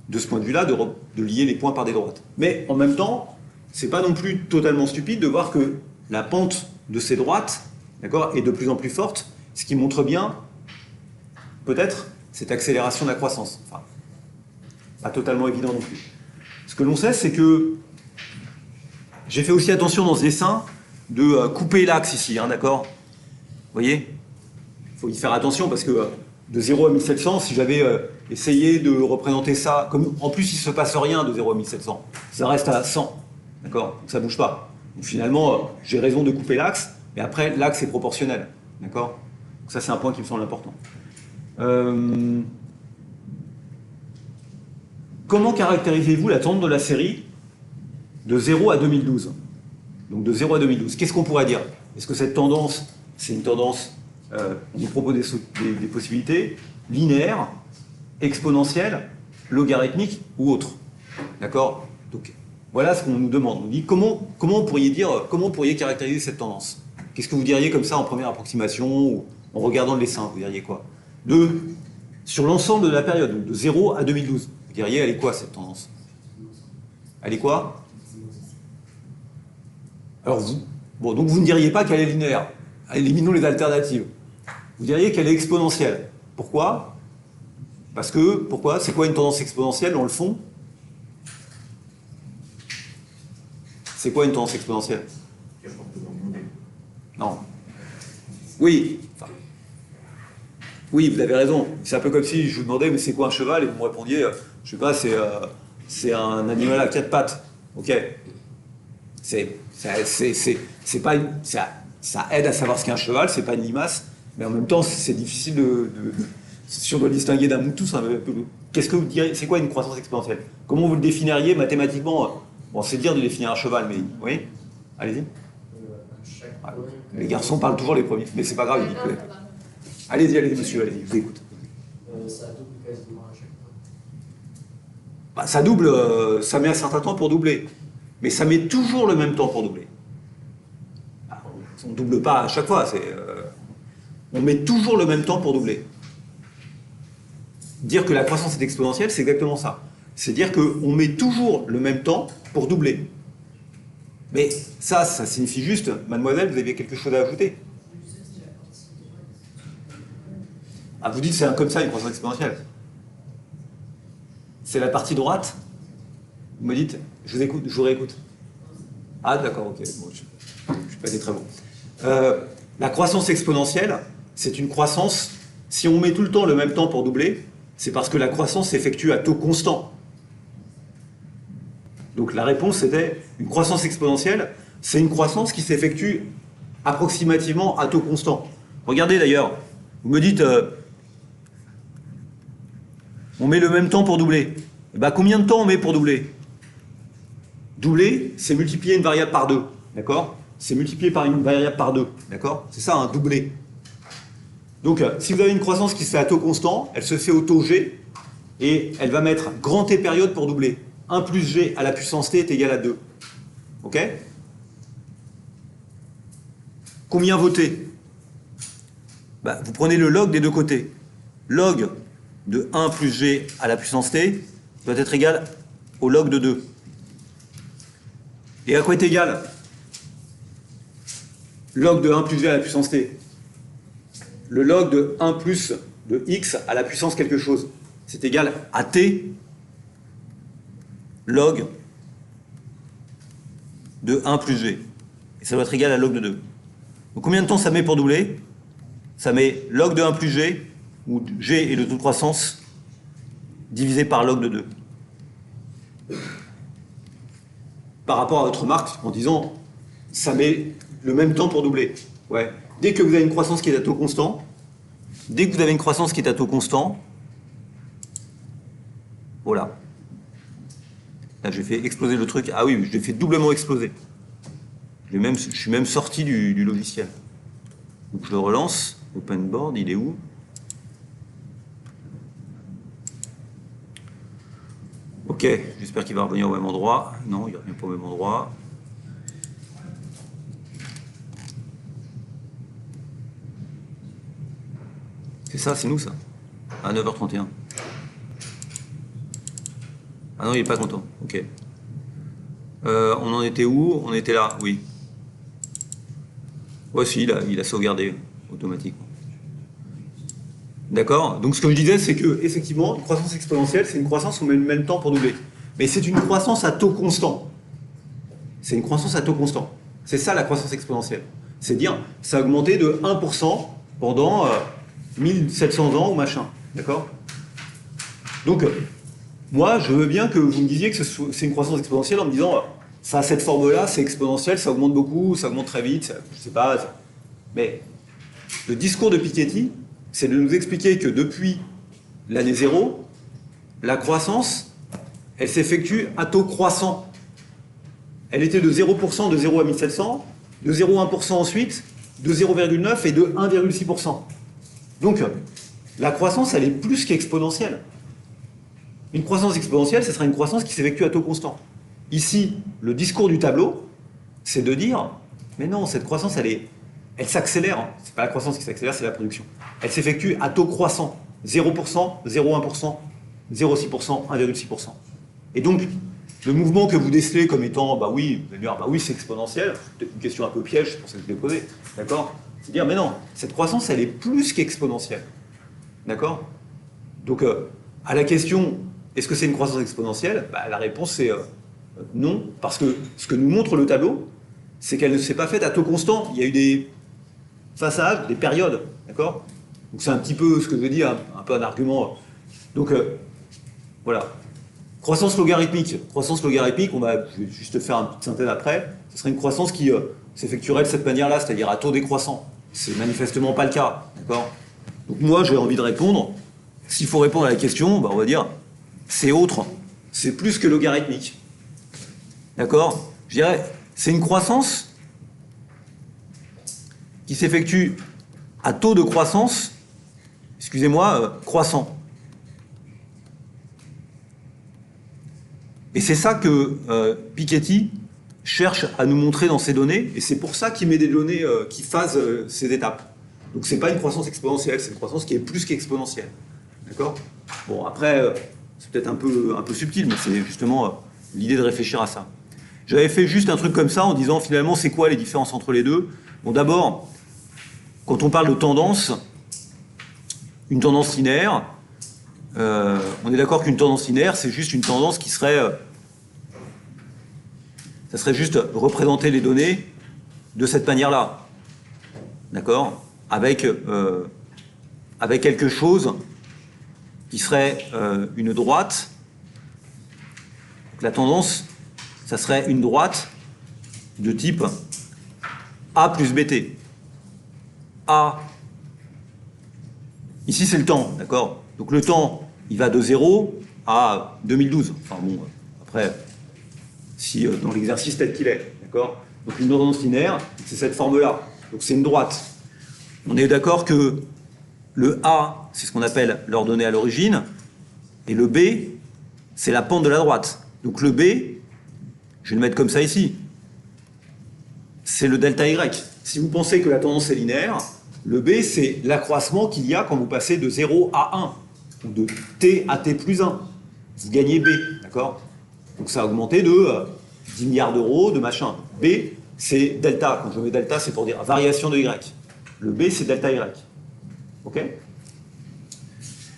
de ce point de vue-là, de lier les points par des droites. Mais en même temps, c'est pas non plus totalement stupide de voir que la pente de ces droites, d'accord, est de plus en plus forte, ce qui montre bien, peut-être, cette accélération de la croissance. Enfin, pas totalement évident non plus. Ce que l'on sait, c'est que j'ai fait aussi attention dans ce dessin de couper l'axe ici, hein, d'accord? Vous voyez? Il faut y faire attention parce que de 0 à 1700, si j'avais essayé de représenter ça, comme en plus il ne se passe rien de 0 à 1700, ça reste à 100, d'accord? Donc ça ne bouge pas. Donc finalement, j'ai raison de couper l'axe, mais après, l'axe est proportionnel, d'accord? Donc ça, c'est un point qui me semble important. Comment caractérisez-vous la tendance de la série de 0 à 2012? Donc de 0 à 2012, qu'est-ce qu'on pourrait dire? Est-ce que cette tendance, c'est une tendance, on nous propose des possibilités linéaires, exponentielles, logarithmiques ou autres? D'accord? Donc voilà ce qu'on nous demande. On nous dit comment vous pourriez caractériser cette tendance? Qu'est-ce que vous diriez comme ça en première approximation ou en regardant le dessin? Vous diriez quoi? Sur l'ensemble de la période, donc de 0 à 2012, vous diriez elle est quoi cette tendance? Elle est quoi? Alors donc vous ne diriez pas qu'elle est linéaire. Éliminons les alternatives. Vous diriez qu'elle est exponentielle. Pourquoi? Pourquoi? C'est quoi une tendance exponentielle dans le fond? C'est quoi une tendance exponentielle? Non. Oui. Enfin, oui, vous avez raison. C'est un peu comme si je vous demandais, mais c'est quoi un cheval? Et vous me répondiez, je sais pas, c'est un animal à 4 pattes. Ok. Ça aide à savoir ce qu'est un cheval, c'est pas une limace, mais en même temps, c'est difficile si on doit distinguer d'un mouton, qu'est-ce que vous diriez? C'est quoi une croissance exponentielle? Comment vous le définiriez mathématiquement? Bon, c'est dire de définir un cheval, mais oui. Allez-y. Les garçons parlent toujours les premiers, mais c'est pas grave. Allez-y, monsieur, allez-y, je vous écoute. Ça double quasiment à chaque fois. Bah, ça double, ça met un certain temps pour doubler, mais ça met toujours le même temps pour doubler. On ne double pas à chaque fois, on met toujours le même temps pour doubler. Dire que la croissance est exponentielle, c'est exactement ça. C'est dire qu'on met toujours le même temps pour doubler. Mais ça signifie juste, mademoiselle, vous aviez quelque chose à ajouter? Ah, vous dites c'est comme ça une croissance exponentielle. C'est la partie droite? Vous me dites, je vous écoute, je vous réécoute. Ah d'accord, ok, bon, je ne suis pas été très bon. La croissance exponentielle, c'est une croissance, si on met tout le temps le même temps pour doubler, c'est parce que la croissance s'effectue à taux constant. Donc la réponse était, une croissance exponentielle, c'est une croissance qui s'effectue approximativement à taux constant. Regardez d'ailleurs, vous me dites, on met le même temps pour doubler. Et ben, combien de temps on met pour doubler? Doubler, c'est multiplier une variable par 2, d'accord? C'est multiplié par une variable par 2, d'accord? C'est ça, un doublé. Donc, si vous avez une croissance qui se fait à taux constant, elle se fait au taux g, et elle va mettre grand T période pour doubler. 1 plus g à la puissance t est égal à 2. Ok? Combien vaut t? Bah, vous prenez le log des deux côtés. Log de 1 plus g à la puissance t doit être égal au log de 2. Et à quoi est égal log de 1 plus g à la puissance t? Le log de 1 plus de x à la puissance quelque chose. C'est égal à t log de 1 plus g. Et ça doit être égal à log de 2. Donc combien de temps ça met pour doubler? Ça met log de 1 plus g, où g est le taux de croissance, divisé par log de 2. Par rapport à votre remarque, en disant, ça met le même temps pour doubler. Ouais. Dès que vous avez une croissance qui est à taux constant, voilà. Là, j'ai fait exploser le truc. Ah oui, je l'ai fait doublement exploser. Je suis même sorti du logiciel. Donc je le relance. Open board, il est où? Ok, j'espère qu'il va revenir au même endroit. Non, il ne revient pas au même endroit. C'est ça, c'est nous ça. À 9h31. Ah non, il est pas content. Ok. On en était où? On était là, oui. Ouais, si, il a sauvegardé automatiquement. D'accord? Donc ce que je disais, c'est que effectivement, une croissance exponentielle, c'est une croissance où on met le même temps pour doubler. Mais c'est une croissance à taux constant. C'est une croissance à taux constant. C'est ça la croissance exponentielle. C'est dire, ça a augmenté de 1% pendant 1700 ans ou machin. D'accord? Donc, moi, je veux bien que vous me disiez que c'est une croissance exponentielle en me disant, ça a cette forme-là, c'est exponentiel, ça augmente beaucoup, ça augmente très vite, je sais pas. Mais le discours de Piketty, c'est de nous expliquer que depuis l'année 0, la croissance, elle s'effectue à taux croissant. Elle était de 0% de 0 à 1700, de 0,1% ensuite, de 0,9 et de 1,6%. Donc, la croissance, elle est plus qu'exponentielle. Une croissance exponentielle, ce sera une croissance qui s'effectue à taux constant. Ici, le discours du tableau, c'est de dire, mais non, cette croissance, elle s'accélère. C'est pas la croissance qui s'accélère, c'est la production. Elle s'effectue à taux croissant. 0%, 0,1%, 0,6%, 1,6%. Et donc, le mouvement que vous décelez comme étant, bah oui, vous allez dire, bah oui, c'est exponentiel, c'est peut-être une question un peu piège, c'est pour ça que je l'ai posée, d'accord? C'est dire, mais non, cette croissance, elle est plus qu'exponentielle, d'accord? Donc, à la question, est-ce que c'est une croissance exponentielle? Bah, la réponse, c'est non, parce que ce que nous montre le tableau, c'est qu'elle ne s'est pas faite à taux constant. Il y a eu des passages, des périodes, d'accord? Donc, c'est un petit peu ce que je veux dire, un peu un argument. Donc, voilà. Croissance logarithmique. Croissance logarithmique, je vais juste faire une petite synthèse après. Ce serait une croissance qui s'effectuerait de cette manière-là, c'est-à-dire à taux décroissant. C'est manifestement pas le cas, d'accord? Donc moi, j'ai envie de répondre. S'il faut répondre à la question, bah, on va dire, c'est autre. C'est plus que logarithmique. D'accord? Je dirais, c'est une croissance qui s'effectue à taux de croissance, excusez-moi, croissant. Et c'est ça que Piketty cherche à nous montrer dans ses données, et c'est pour ça qu'il met des données qui phasent ces étapes. Donc c'est pas une croissance exponentielle, c'est une croissance qui est plus qu'exponentielle. D'accord? Bon, après, c'est peut-être un peu subtil, mais c'est justement l'idée de réfléchir à ça. J'avais fait juste un truc comme ça en disant finalement c'est quoi les différences entre les deux. Bon, d'abord, quand on parle de tendance, une tendance linéaire, on est d'accord qu'une tendance linéaire, c'est juste une tendance qui serait... ça serait juste représenter les données de cette manière-là. D'accord? Avec quelque chose qui serait une droite. Donc, la tendance, ça serait une droite de type A plus BT. A, ici c'est le temps, d'accord? Donc le temps, il va de 0 à 2012. Enfin bon, après, si dans l'exercice tel qu'il est, d'accord? Donc une tendance linéaire, c'est cette forme-là. Donc c'est une droite. On est d'accord que le A, c'est ce qu'on appelle l'ordonnée à l'origine, et le B, c'est la pente de la droite. Donc le B, je vais le mettre comme ça ici, c'est le delta Y. Si vous pensez que la tendance est linéaire, le B, c'est l'accroissement qu'il y a quand vous passez de 0 à 1, ou de T à T plus 1. Vous gagnez B, d'accord? Donc ça a augmenté de 10 milliards d'euros, de machin. B, c'est delta. Quand je mets delta, c'est pour dire variation de Y. Le B, c'est delta Y. Ok?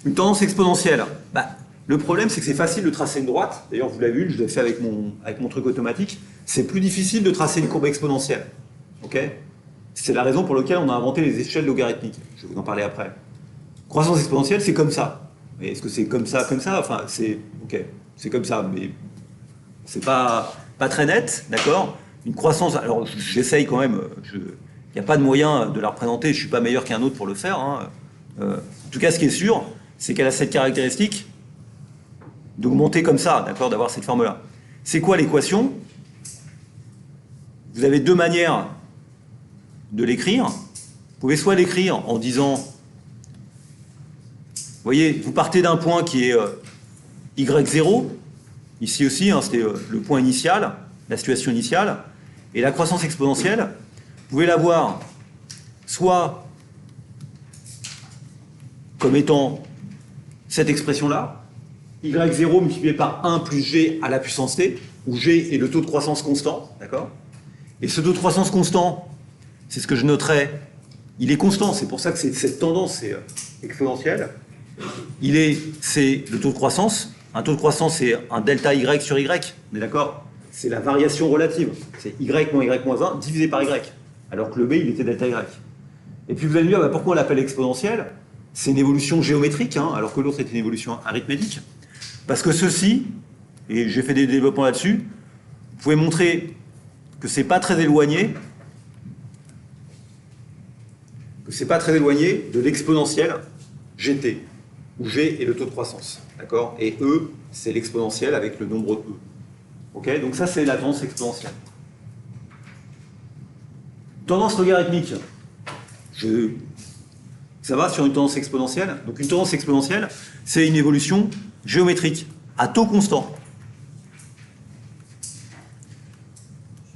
Une tendance exponentielle. Bah, le problème, c'est que c'est facile de tracer une droite. D'ailleurs, vous l'avez vu, je l'ai fait avec mon truc automatique. C'est plus difficile de tracer une courbe exponentielle. Ok? C'est la raison pour laquelle on a inventé les échelles logarithmiques. Je vais vous en parler après. Croissance exponentielle, c'est comme ça. Mais est-ce que c'est comme ça? Enfin, c'est... Ok, c'est comme ça, mais c'est pas très net, d'accord? Une croissance... Alors, j'essaye quand même... Il n'y a pas de moyen de la représenter, je ne suis pas meilleur qu'un autre pour le faire. Hein. En tout cas, ce qui est sûr, c'est qu'elle a cette caractéristique d'augmenter comme ça, d'accord, d'avoir cette forme-là. C'est quoi l'équation? Vous avez deux manières de l'écrire. Vous pouvez soit l'écrire en disant, vous voyez, vous partez d'un point qui est y0, ici aussi, hein, c'était le point initial, la situation initiale, et la croissance exponentielle, vous pouvez l'avoir soit comme étant cette expression-là, y0 multiplié par 1 plus g à la puissance t, où g est le taux de croissance constant, d'accord? Et ce taux de croissance constant, c'est ce que je noterai, il est constant, c'est pour ça que cette tendance c'est exponentielle. C'est le taux de croissance. Un taux de croissance, c'est un delta y sur y, on est d'accord? C'est la variation relative. C'est y moins y moins 1 divisé par y. Alors que le b, il était delta y. Et puis vous allez me dire, bah, pourquoi on l'appelle exponentielle? C'est une évolution géométrique, hein, alors que l'autre est une évolution arithmétique. Parce que ceci, et j'ai fait des développements là-dessus, vous pouvez montrer que c'est pas très éloigné, de l'exponentielle gt, où g est le taux de croissance, d'accord? Et e, c'est l'exponentielle avec le nombre e. Ok? Donc ça, c'est la tendance exponentielle. Tendance logarithmique. Ça va sur une tendance exponentielle? Donc une tendance exponentielle, c'est une évolution géométrique à taux constant.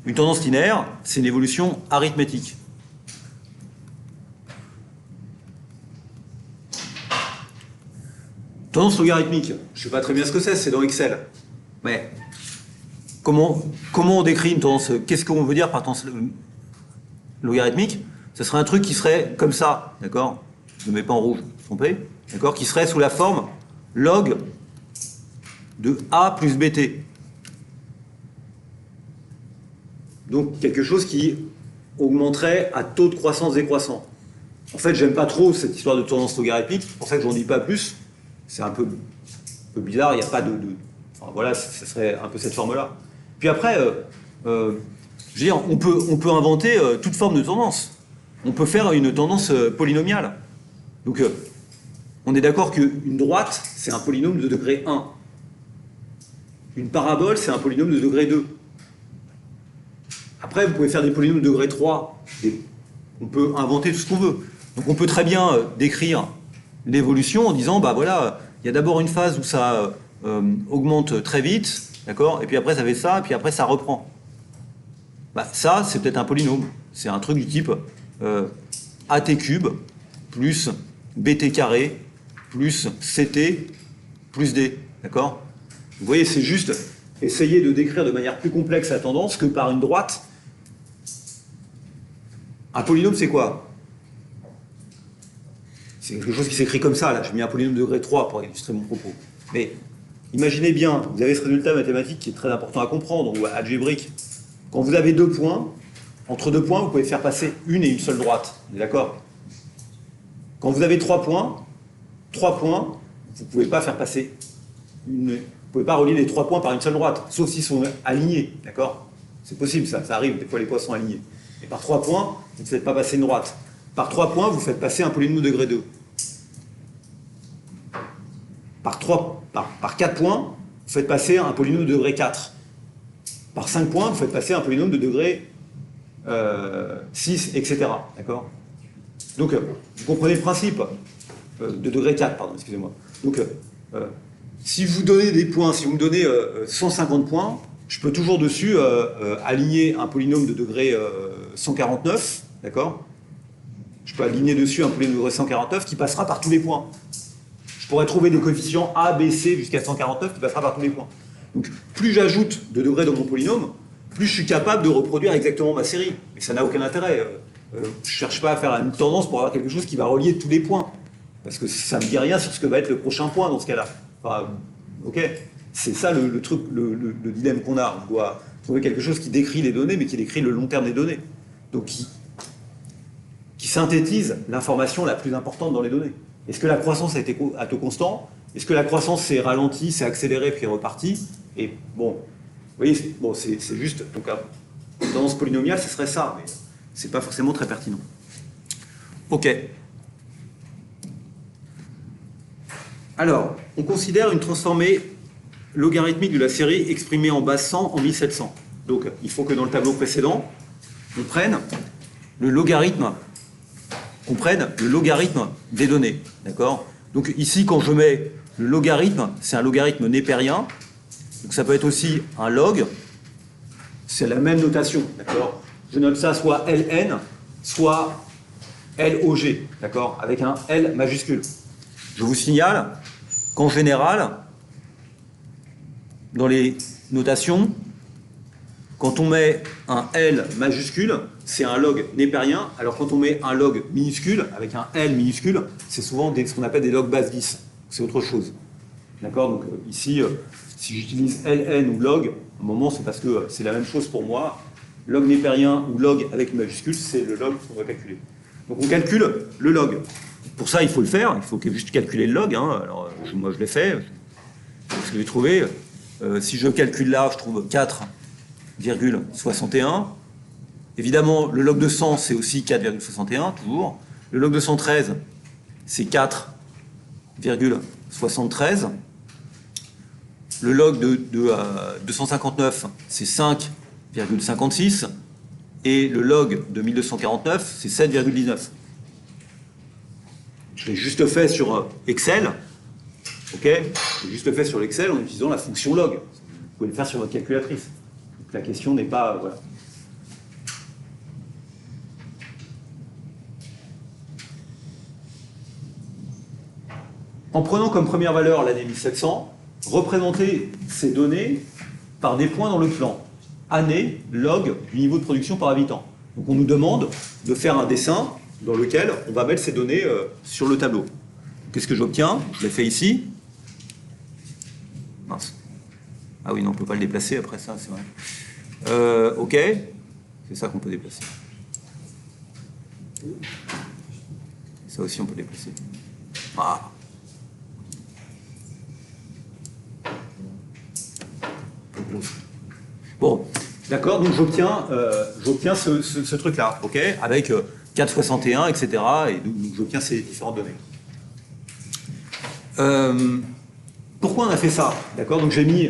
Une tendance linéaire, c'est une évolution arithmétique. Tendance logarithmique, je ne sais pas très bien ce que c'est dans Excel. Mais comment on décrit une tendance? Qu'est-ce qu'on veut dire par tendance logarithmique? Ce serait un truc qui serait comme ça, d'accord? Je ne mets pas en rouge, trompé, d'accord? Qui serait sous la forme log de A plus BT. Donc quelque chose qui augmenterait à taux de croissance décroissant. En fait, j'aime pas trop cette histoire de tendance logarithmique, c'est pour ça que j'en dis pas plus. C'est un peu bizarre, il n'y a pas Enfin, voilà, ce serait un peu cette forme-là. Puis après, je veux dire, on peut inventer toute forme de tendance. On peut faire une tendance polynomiale. Donc, on est d'accord qu'une droite, c'est un polynôme de degré 1. Une parabole, c'est un polynôme de degré 2. Après, vous pouvez faire des polynômes de degré 3. On peut inventer tout ce qu'on veut. Donc, on peut très bien décrire l'évolution en disant, bah voilà, il y a d'abord une phase où ça augmente très vite, d'accord? Et puis après, ça fait ça, et puis après, ça reprend. Bah, ça, c'est peut-être un polynôme. C'est un truc du type at cube plus bt carré plus ct plus d, d'accord? Vous voyez, c'est juste essayer de décrire de manière plus complexe la tendance que par une droite. Un polynôme, c'est quoi? C'est quelque chose qui s'écrit comme ça, là. J'ai mis un polynôme de degré 3 pour illustrer mon propos. Mais imaginez bien, vous avez ce résultat mathématique qui est très important à comprendre, ou algébrique. Quand vous avez deux points, entre deux points, vous pouvez faire passer une et une seule droite. Vous êtes d'accord? Quand vous avez 3 points, vous ne pouvez pas faire passer une... Vous ne pouvez pas relier les 3 points par une seule droite, sauf s'ils sont alignés, d'accord? C'est possible, ça arrive, des fois les points sont alignés. Et par 3 points, vous ne faites pas passer une droite. Par 3 points, vous faites passer un polynôme de degré 2. Par 4 points, vous faites passer un polynôme de degré 4. Par 5 points, vous faites passer un polynôme de degré 6, etc. D'accord? Donc, vous comprenez le principe de degré 4, pardon, excusez-moi. Donc, si vous donnez des points, si vous me donnez 150 points, je peux toujours dessus aligner un polynôme de degré 149, d'accord? Je peux aligner dessus un polynôme de degré 149 qui passera par tous les points. Je pourrais trouver des coefficients A, B, C jusqu'à 149 qui passera par tous les points. Donc, plus j'ajoute de degrés dans mon polynôme, plus je suis capable de reproduire exactement ma série. Mais ça n'a aucun intérêt. Je ne cherche pas à faire une tendance pour avoir quelque chose qui va relier tous les points. Parce que ça ne me dit rien sur ce que va être le prochain point dans ce cas-là. Enfin, ok? C'est ça le truc, le dilemme qu'on a. On doit trouver quelque chose qui décrit les données, mais qui décrit le long terme des données. Donc, qui synthétise l'information la plus importante dans les données. Est-ce que la croissance a été à taux constant? Est-ce que la croissance s'est ralentie, s'est accélérée, puis est repartie? Et bon, vous voyez, bon, c'est juste, donc une tendance polynomiale, ce serait ça, mais c'est pas forcément très pertinent. Ok. Alors, on considère une transformée logarithmique de la série exprimée en base 100 en 1700. Donc, il faut que dans le tableau précédent, on prenne le logarithme des données, d'accord? Donc ici, quand je mets le logarithme, c'est un logarithme népérien, donc ça peut être aussi un log, c'est la même notation, d'accord? Je note ça soit ln, soit log, d'accord? Avec un L majuscule. Je vous signale qu'en général, dans les notations, quand on met un L majuscule, c'est un log népérien, alors quand on met un log minuscule, avec un L minuscule, c'est souvent ce qu'on appelle des logs base 10. C'est autre chose. D'accord? Donc ici, si j'utilise ln ou log, à un moment, c'est parce que c'est la même chose pour moi. Log népérien ou log avec une majuscule, c'est le log qu'on va calculer. Donc on calcule le log. Pour ça, il faut le faire, il faut juste calculer le log. Hein. Alors, moi, je l'ai fait. Ce que j'ai trouvé, si je calcule là, je trouve 4,61. Évidemment, le log de 100, c'est aussi 4,61, toujours. Le log de 113, c'est 4,73. Le log de 259, c'est 5,56. Et le log de 1249, c'est 7,19. Je l'ai juste fait sur Excel. Ok? Je l'ai juste fait sur l'Excel en utilisant la fonction log. Vous pouvez le faire sur votre calculatrice. Donc la question n'est pas... voilà. En prenant comme première valeur l'année 1700, représentez ces données par des points dans le plan. Année, log du niveau de production par habitant. Donc on nous demande de faire un dessin dans lequel on va mettre ces données sur le tableau. Qu'est-ce que j'obtiens? Je l'ai fait ici. Mince. Ah oui, non, on ne peut pas le déplacer après ça, c'est vrai. Ok, c'est ça qu'on peut déplacer. Ça aussi, on peut déplacer. Ah. Bon, d'accord, donc j'obtiens ce truc-là, ok, avec 4,61, etc. Et donc j'obtiens ces différentes données. Pourquoi on a fait ça? D'accord, donc j'ai mis...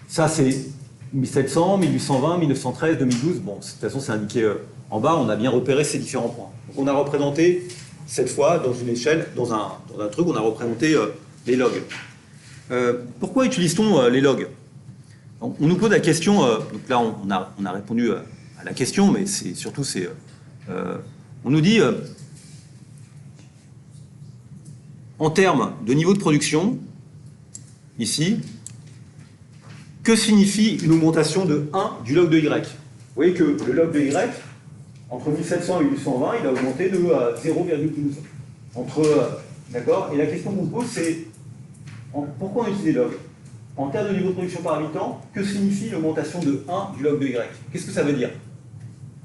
ça, c'est 1700, 1820, 1913, 2012. Bon, de toute façon, c'est indiqué en bas. On a bien repéré ces différents points. Donc on a représenté, cette fois, dans une échelle, dans un truc, on a représenté les logs. Pourquoi utilise-t-on les logs? On nous pose la question, donc là on a répondu à la question, mais c'est surtout, on nous dit, en termes de niveau de production, ici, que signifie une augmentation de 1 du log de Y? Vous voyez que le log de Y, entre 1700 et 1820, il a augmenté de 0,12. D'accord? Et la question qu'on pose, c'est pourquoi on utilise les logs? En termes de niveau de production par habitant, que signifie l'augmentation de 1 du log de Y? Qu'est-ce que ça veut dire?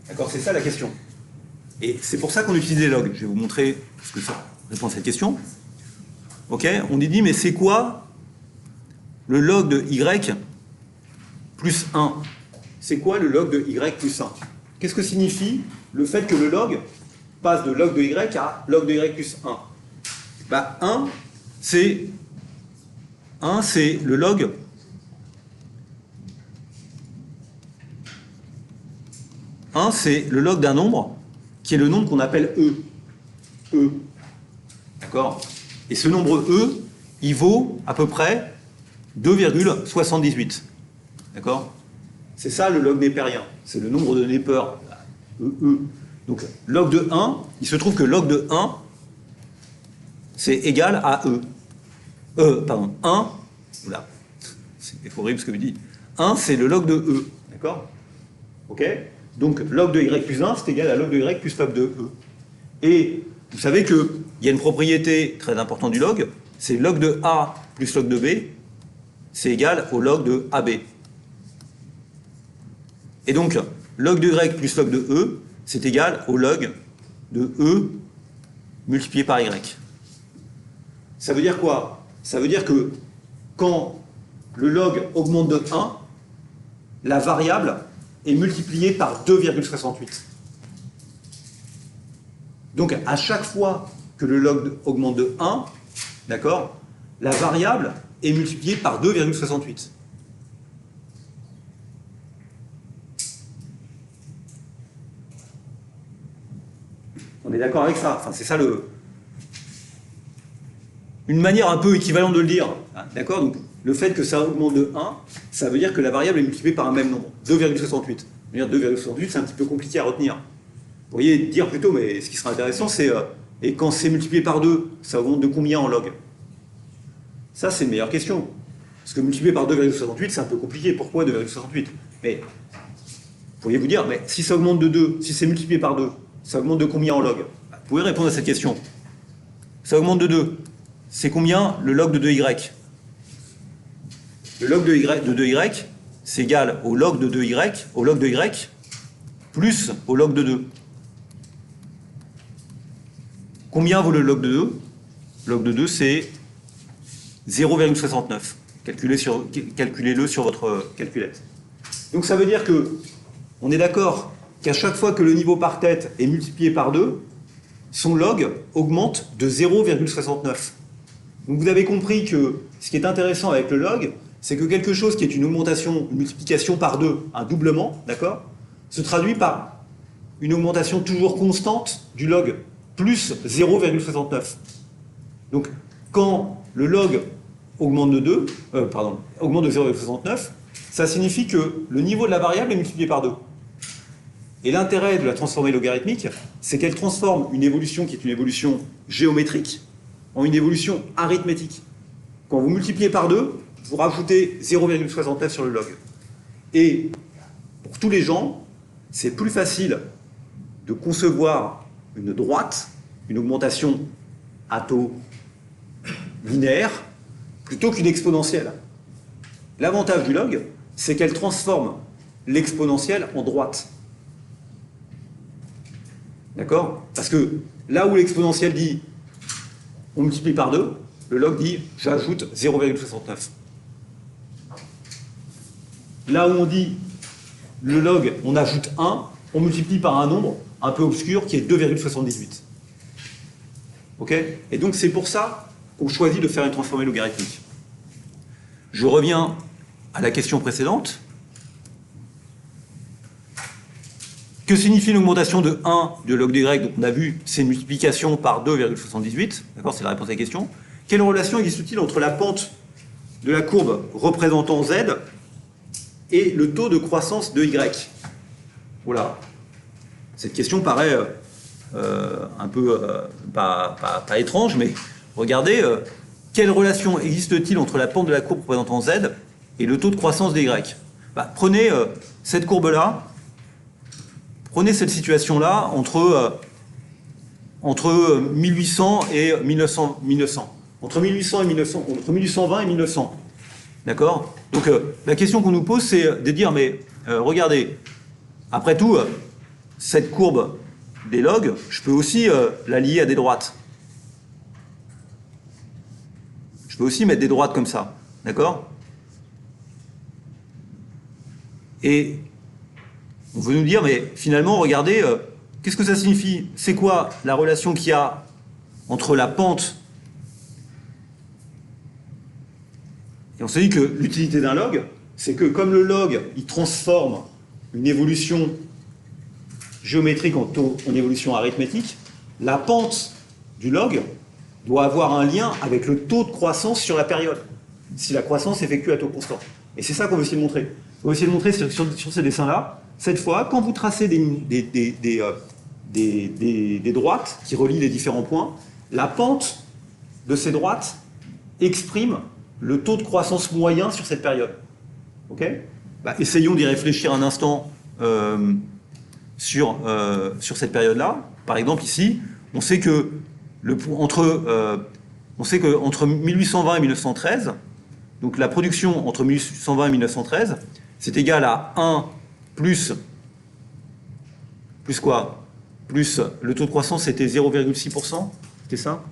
D'accord, c'est ça la question. Et c'est pour ça qu'on utilise les logs. Je vais vous montrer ce que ça répond à cette question. Ok, on dit, mais c'est quoi le log de Y plus 1? C'est quoi le log de Y plus 1? Qu'est-ce que signifie le fait que le log passe de log de Y à log de Y plus 1? Bah, 1, c'est le log c'est le log d'un nombre qui est le nombre qu'on appelle E. E. D'accord? Et ce nombre E, il vaut à peu près 2,78. D'accord? C'est ça le log népérien. C'est le nombre de Neper. E. Donc, log de 1, il se trouve que log de 1, c'est égal à E. 1, oula, c'est horrible ce que je dis. 1, c'est le log de E, d'accord? Ok? Donc, log de Y plus 1, c'est égal à log de Y plus log de E. Et vous savez qu'il y a une propriété très importante du log, c'est log de A plus log de B, c'est égal au log de AB. Et donc, log de Y plus log de E, c'est égal au log de E multiplié par Y. Ça veut dire quoi? Ça veut dire que quand le log augmente de 1, la variable est multipliée par 2,68. Donc à chaque fois que le log augmente de 1, d'accord, la variable est multipliée par 2,68. On est d'accord avec ça? Enfin, c'est ça une manière un peu équivalente de le dire. D'accord? Donc, le fait que ça augmente de 1, ça veut dire que la variable est multipliée par un même nombre, 2,68. 2,68, c'est un petit peu compliqué à retenir. Vous pourriez dire plutôt, mais ce qui serait intéressant, c'est Et quand c'est multiplié par 2, ça augmente de combien en log? Ça, c'est une meilleure question. Parce que multiplié par 2,68, c'est un peu compliqué. Pourquoi 2,68? Mais pourriez-vous dire, mais si ça augmente de 2, si c'est multiplié par 2, ça augmente de combien en log? Vous pouvez répondre à cette question. Ça augmente de 2. C'est combien le log de 2y? Le log de 2y, c'est égal au log de 2y, au log de y, plus au log de 2. Combien vaut le log de 2? Le log de 2, c'est 0,69. Calculez-le sur votre calculette. Donc ça veut dire que on est d'accord qu'à chaque fois que le niveau par tête est multiplié par 2, son log augmente de 0,69. Donc vous avez compris que ce qui est intéressant avec le log, c'est que quelque chose qui est une augmentation, une multiplication par 2, un doublement, d'accord, se traduit par une augmentation toujours constante du log, plus 0,69. Donc quand le log augmente de 2, augmente de 0,69, ça signifie que le niveau de la variable est multiplié par 2. Et l'intérêt de la transformée logarithmique, c'est qu'elle transforme une évolution qui est une évolution géométrique en une évolution arithmétique. Quand vous multipliez par 2, vous rajoutez 0,69 sur le log. Et pour tous les gens, c'est plus facile de concevoir une droite, une augmentation à taux linéaire, plutôt qu'une exponentielle. L'avantage du log, c'est qu'elle transforme l'exponentielle en droite. D'accord? Parce que là où l'exponentielle dit on multiplie par 2, le log dit j'ajoute 0,69. Là où on dit le log, on ajoute 1, on multiplie par un nombre un peu obscur qui est 2,78. Ok? Et donc c'est pour ça qu'on choisit de faire une transformée logarithmique. Je reviens à la question précédente. Que signifie une augmentation de 1 de log de y? Donc on a vu, c'est une multiplication par 2,78. D'accord, c'est la réponse à la question. Quelle relation existe-t-il entre la pente de la courbe représentant z et le taux de croissance de y? Voilà. Cette question paraît un peu, pas étrange, mais regardez, quelle relation existe-t-il entre la pente de la courbe représentant z et le taux de croissance de y? Prenez cette courbe-là, prenez cette situation-là entre 1800 et 1900, entre 1800 et 1900, entre 1820 et 1900. D'accord? Donc la question qu'on nous pose, c'est de dire, mais regardez, après tout, cette courbe des logs, je peux aussi la lier à des droites. Je peux aussi mettre des droites comme ça. D'accord? Et on veut nous dire, mais finalement, regardez, qu'est-ce que ça signifie? C'est quoi la relation qu'il y a entre la pente? Et on s'est dit que l'utilité d'un log, c'est que comme le log, il transforme une évolution géométrique en évolution arithmétique, la pente du log doit avoir un lien avec le taux de croissance sur la période, si la croissance s'effectue à taux constant. Et c'est ça qu'on veut essayer de montrer. On veut essayer de montrer sur ces dessins-là, cette fois, quand vous tracez des droites qui relient les différents points, la pente de ces droites exprime le taux de croissance moyen sur cette période. Ok? Essayons d'y réfléchir un instant sur cette période-là. Par exemple, ici, on sait que entre 1820 et 1913, donc la production entre 1820 et 1913, c'est égal à 1 plus quoi? Plus le taux de croissance, c'était 0,6%, c'était ça?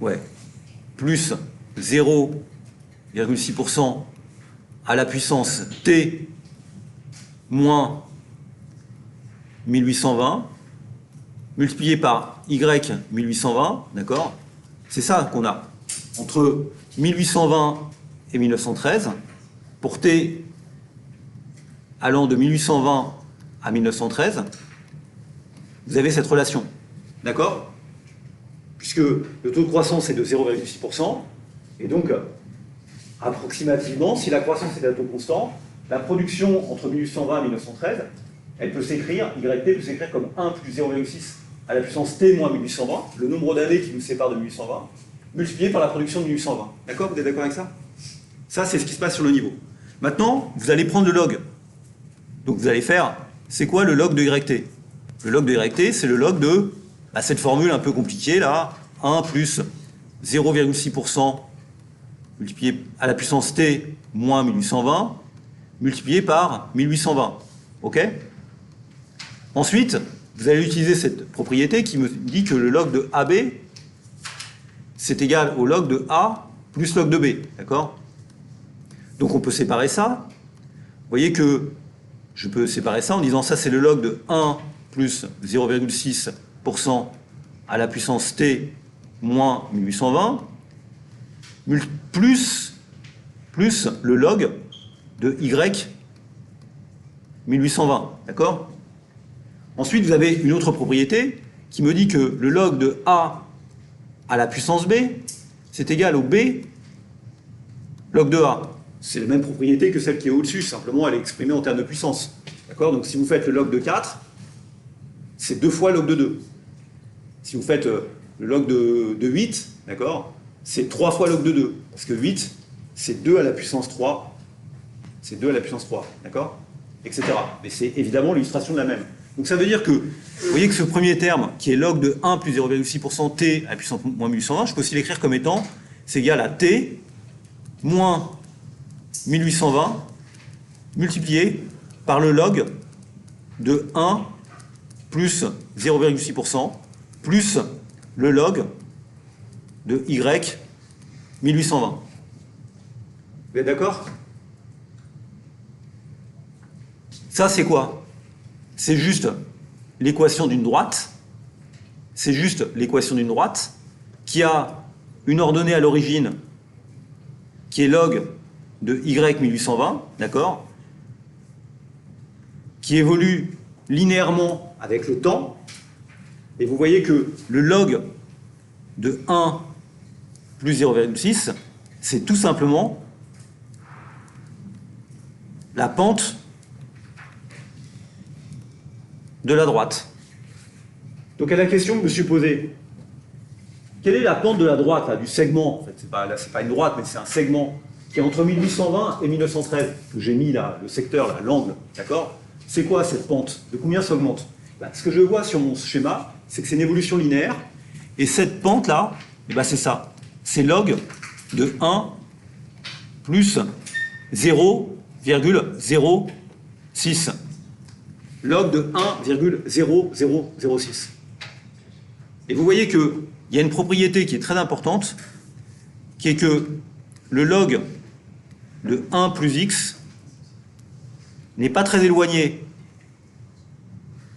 Ouais. Plus 0,6% à la puissance t moins 1820 multiplié par y 1820, d'accord? C'est ça qu'on a. Entre 1820 et 1913, pour t allant de 1820 à 1913, vous avez cette relation. D'accord? Puisque le taux de croissance est de 0,6%, et donc, approximativement, si la croissance est à taux constant, la production entre 1820 et 1913 elle peut s'écrire, YT peut s'écrire comme 1 plus 0,6 à la puissance T moins 1820, le nombre d'années qui nous sépare de 1820, multiplié par la production de 1820. D'accord? Vous êtes d'accord avec ça? Ça, c'est ce qui se passe sur le niveau. Maintenant, vous allez prendre le log. Donc vous allez faire, c'est quoi le log de YT? Le log de YT, c'est le log de cette formule un peu compliquée, là, 1 plus 0,6% multiplié à la puissance T moins 1820, multiplié par 1820. OK? Ensuite, vous allez utiliser cette propriété qui me dit que le log de AB, c'est égal au log de A plus log de B. D'accord? Donc on peut séparer ça. Vous voyez que je peux séparer ça en disant ça c'est le log de 1 plus 0,6% à la puissance T moins 1820 plus le log de Y 1820. D'accord? Ensuite, vous avez une autre propriété qui me dit que le log de A à la puissance B, c'est égal au B log de A. C'est la même propriété que celle qui est au-dessus, simplement elle est exprimée en termes de puissance. D'accord? Donc si vous faites le log de 4, c'est 2 fois log de 2. Si vous faites le log de 8, d'accord, c'est 3 fois log de 2. Parce que 8, c'est 2 à la puissance 3. C'est 2 à la puissance 3. D'accord? Etc. Mais c'est évidemment l'illustration de la même. Donc ça veut dire que, vous voyez que ce premier terme, qui est log de 1 plus 0,6% t à la puissance moins 1820, je peux aussi l'écrire comme étant, c'est égal à t moins 1820 multiplié par le log de 1 plus 0,6% plus le log de y 1820. Vous êtes d'accord? Ça, c'est quoi? C'est juste l'équation d'une droite. C'est juste l'équation d'une droite qui a une ordonnée à l'origine qui est log de y 1820, d'accord? Qui évolue linéairement avec le temps. Et vous voyez que le log de 1 plus 0,6, c'est tout simplement la pente de la droite. Donc à la question que je me suis posée, quelle est la pente de la droite, là, du segment? En fait, c'est pas une droite, mais c'est un segment qui est entre 1820 et 1913, que j'ai mis là, le secteur, là, l'angle, d'accord? C'est quoi cette pente? De combien ça augmente? Ce que je vois sur mon schéma, c'est que c'est une évolution linéaire, et cette pente-là, c'est ça. C'est log de 1 plus 0,06. Log de 1,0006. Et vous voyez qu'il y a une propriété qui est très importante, qui est que le log de 1 plus x n'est pas très éloigné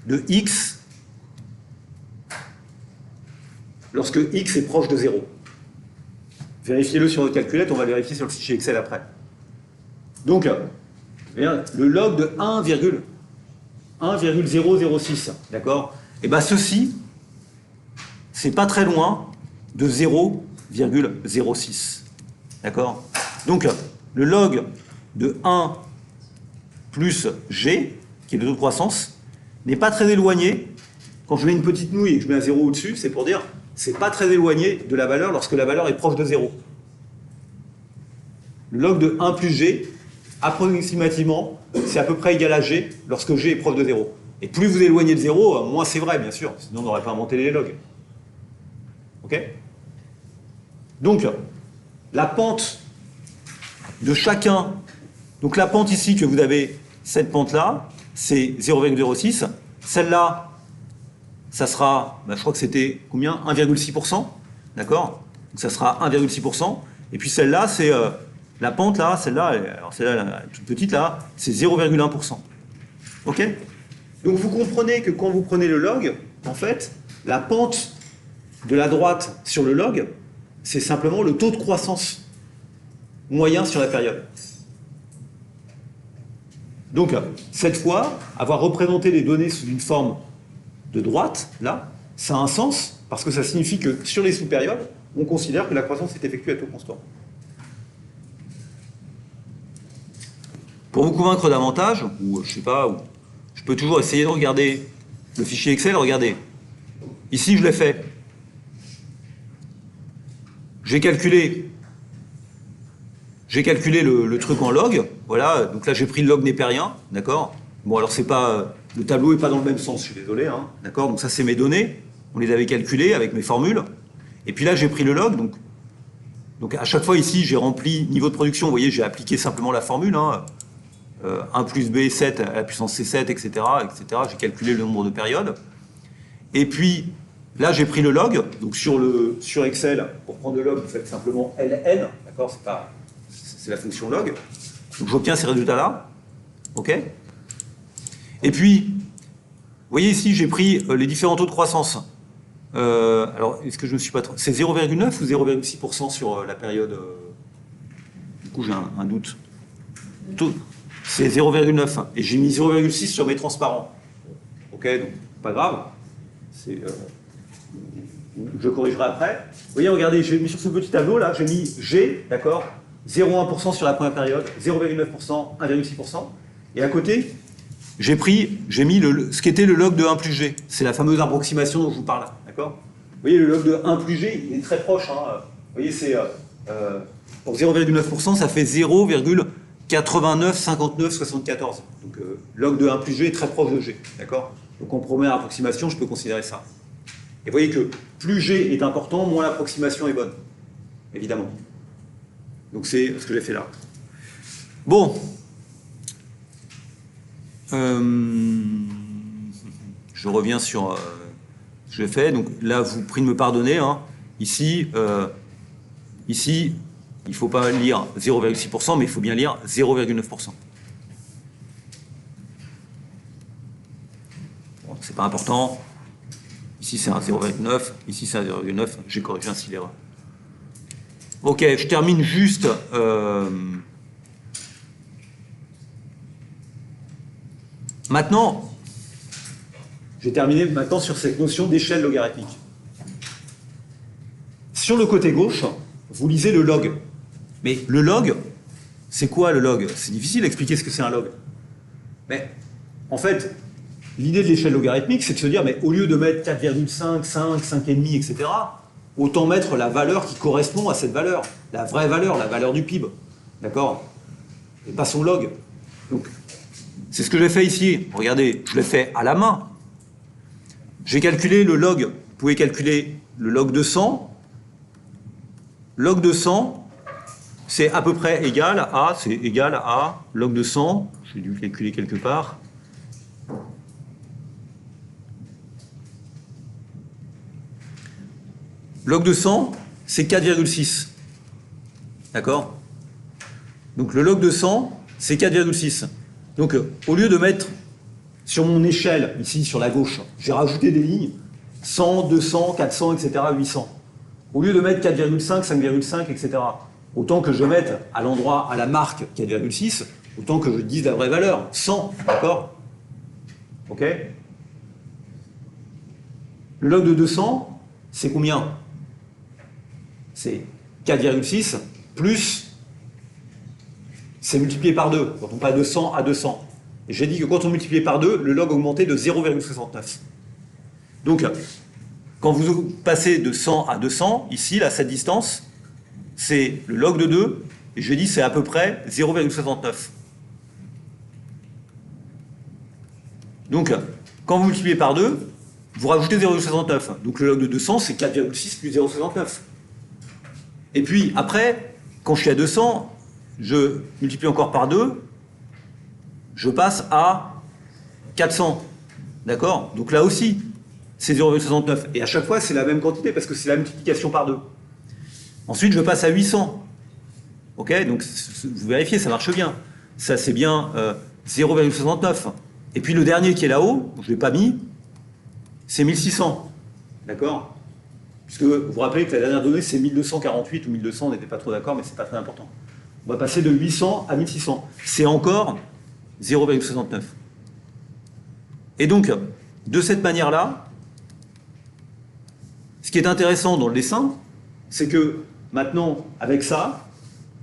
de x lorsque x est proche de 0. Vérifiez-le sur votre calculette, on va le vérifier sur le fichier Excel après. Donc, le log de 1,006, d'accord? Et bien ceci, c'est pas très loin de 0,06, d'accord? Donc, le log de 1 plus g, qui est le taux de croissance, n'est pas très éloigné. Quand je mets une petite nouille et que je mets un 0 au-dessus, c'est pour dire c'est pas très éloigné de la valeur lorsque la valeur est proche de 0. Le log de 1 plus g, approximativement, c'est à peu près égal à g lorsque g est proche de 0. Et plus vous éloignez de 0, moins c'est vrai, bien sûr. Sinon, on n'aurait pas inventé les logs. OK? Donc, la pente de chacun. Donc, la pente ici que vous avez, cette pente-là, c'est 0,06. Celle-là, ça sera, je crois que c'était combien? 1,6%. D'accord? Donc, ça sera 1,6%. Et puis celle-là, c'est la pente là, celle-là, alors celle-là, la toute petite là, c'est 0,1%. OK? Donc vous comprenez que quand vous prenez le log, en fait, la pente de la droite sur le log, c'est simplement le taux de croissance moyen sur la période. Donc, cette fois, avoir représenté les données sous une forme de droite, là, ça a un sens, parce que ça signifie que sur les sous-périodes, on considère que la croissance est effectuée à taux constant. Pour vous convaincre davantage, ou je sais pas, ou je peux toujours essayer de regarder le fichier Excel, regardez. Ici, je l'ai fait. J'ai calculé le truc en log, voilà, donc là j'ai pris le log népérien, d'accord. Bon alors c'est pas, le tableau est pas dans le même sens, je suis désolé, hein, d'accord. Donc ça c'est mes données, on les avait calculées avec mes formules, et puis là j'ai pris le log, donc à chaque fois ici j'ai rempli niveau de production, vous voyez j'ai appliqué simplement la formule, hein, 1 plus B 7 à la puissance C7, etc., etc. J'ai calculé le nombre de périodes, et puis là j'ai pris le log, donc sur Excel, pour prendre le log vous faites simplement ln, d'accord, c'est la fonction log. Donc j'obtiens ces résultats-là. OK. Et puis, vous voyez ici, j'ai pris les différents taux de croissance. Alors, est-ce que je ne me suis pas... C'est 0,9 ou 0,6% sur la période... Du coup, j'ai un doute. C'est 0,9. Et j'ai mis 0,6 sur mes transparents. OK, donc pas grave. Je corrigerai après. Vous voyez, regardez, j'ai mis sur ce petit tableau, là, j'ai mis G, d'accord, 0,1% sur la première période, 0,9%, 1,6%. Et à côté, j'ai mis ce qu'était le log de 1 plus G. C'est la fameuse approximation dont je vous parle, d'accord. Vous voyez, le log de 1 plus G, il est très proche. Hein. Vous voyez, c'est pour 0,9%, ça fait 0,895974. Donc, log de 1 plus G est très proche de G, d'accord. Donc, en première approximation, je peux considérer ça. Et vous voyez que plus G est important, moins l'approximation est bonne, évidemment. Donc c'est ce que j'ai fait là. Bon. Je reviens sur ce que j'ai fait. Donc là, vous prie de me pardonner. Hein. Ici, il ne faut pas lire 0,6%, mais il faut bien lire 0,9%. Bon, c'est pas important. Ici, c'est un 0,9. Ici, c'est un 0,9. J'ai corrigé ainsi l'erreur. Ok, je termine juste... Maintenant, j'ai terminé maintenant sur cette notion d'échelle logarithmique. Sur le côté gauche, vous lisez le log. Mais le log, c'est quoi le log? C'est difficile d'expliquer ce que c'est un log. Mais en fait, l'idée de l'échelle logarithmique, c'est de se dire, mais au lieu de mettre 4,5, 5, 5,5, etc., autant mettre la valeur qui correspond à cette valeur, la vraie valeur, la valeur du PIB. D'accord? Et pas son log. Donc, c'est ce que j'ai fait ici. Regardez, je l'ai fait à la main. J'ai calculé le log. Vous pouvez calculer le log de 100. Log de 100, c'est à peu près égal à, log de 100, j'ai dû calculer quelque part. Log de 100, c'est 4,6. D'accord? Donc le log de 100, c'est 4,6. Donc au lieu de mettre sur mon échelle, ici sur la gauche, j'ai rajouté des lignes, 100, 200, 400, etc., 800. Au lieu de mettre 4,5, 5,5, etc., autant que je mette à l'endroit, à la marque 4,6, autant que je dise la vraie valeur, 100, d'accord? Ok? Le log de 200, c'est combien? C'est 4,6 plus, c'est multiplié par 2, quand on passe de 100 à 200. Et j'ai dit que quand on multipliait par 2, le log augmentait de 0,69. Donc, quand vous passez de 100 à 200, ici, là, cette distance, c'est le log de 2, et j'ai dit c'est à peu près 0,69. Donc, quand vous multipliez par 2, vous rajoutez 0,69. Donc le log de 200, c'est 4,6 plus 0,69. Et puis, après, quand je suis à 200, je multiplie encore par 2, je passe à 400. D'accord? Donc là aussi, c'est 0,69. Et à chaque fois, c'est la même quantité, parce que c'est la multiplication par 2. Ensuite, je passe à 800. Ok? Donc, vous vérifiez, ça marche bien. Ça, c'est bien 0,69. Et puis le dernier qui est là-haut, je ne l'ai pas mis, c'est 1600. D'accord? Puisque vous vous rappelez que la dernière donnée, c'est 1248 ou 1200, on n'était pas trop d'accord, mais c'est pas très important. On va passer de 800 à 1600. C'est encore 0,69. Et donc, de cette manière-là, ce qui est intéressant dans le dessin, c'est que maintenant, avec ça,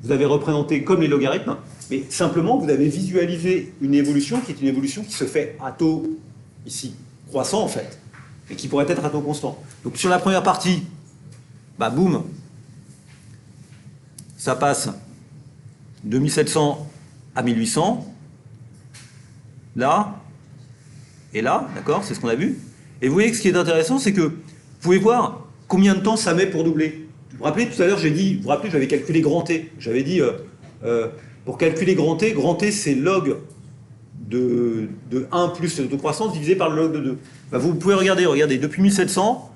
vous avez représenté comme les logarithmes, Mais simplement, vous avez visualisé une évolution qui est une évolution qui se fait à taux, ici, croissant en fait, et qui pourrait être à taux constant. Donc sur la première partie, bah boum, ça passe de 1700 à 1800, là, et là, d'accord, c'est ce qu'on a vu. Et vous voyez que ce qui est intéressant, c'est que vous pouvez voir combien de temps ça met pour doubler. Vous vous rappelez, tout à l'heure, vous vous rappelez, j'avais calculé grand T. J'avais dit, pour calculer grand T c'est log de 1 plus le taux de croissance divisé par le log de 2. Bah, vous pouvez regardez, depuis 1700,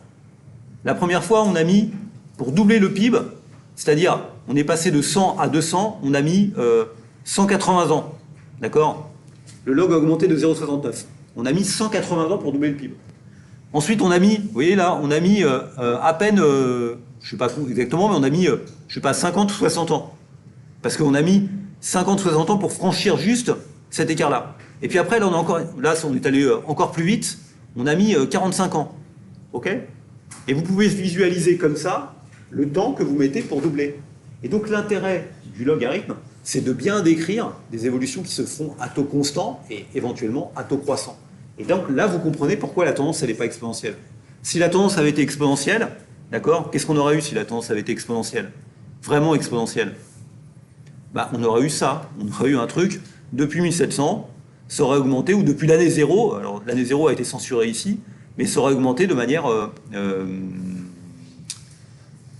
la première fois, on a mis, pour doubler le PIB, c'est-à-dire, on est passé de 100 à 200, on a mis 180 ans. D'accord? Le log a augmenté de 0,69. On a mis 180 ans pour doubler le PIB. Ensuite, on a mis, vous voyez là, on a mis à peine, je ne sais pas exactement, mais on a mis, je ne sais pas, 50 ou 60 ans. Parce qu'on a mis 50 ou 60 ans pour franchir juste cet écart-là. Et puis après, là, on est allé encore plus vite, on a mis 45 ans. OK? Et vous pouvez visualiser comme ça le temps que vous mettez pour doubler. Et donc, l'intérêt du logarithme, c'est de bien décrire des évolutions qui se font à taux constant et éventuellement à taux croissant. Et donc là, vous comprenez pourquoi la tendance, elle n'est pas exponentielle. Si la tendance avait été exponentielle, d'accord, qu'est-ce qu'on aurait eu si la tendance avait été exponentielle? Vraiment exponentielle. Bah, on aurait eu ça. On aurait eu un truc, depuis 1700, ça aurait augmenté, ou depuis l'année 0, alors l'année 0 a été censurée ici, mais ça aurait augmenté de manière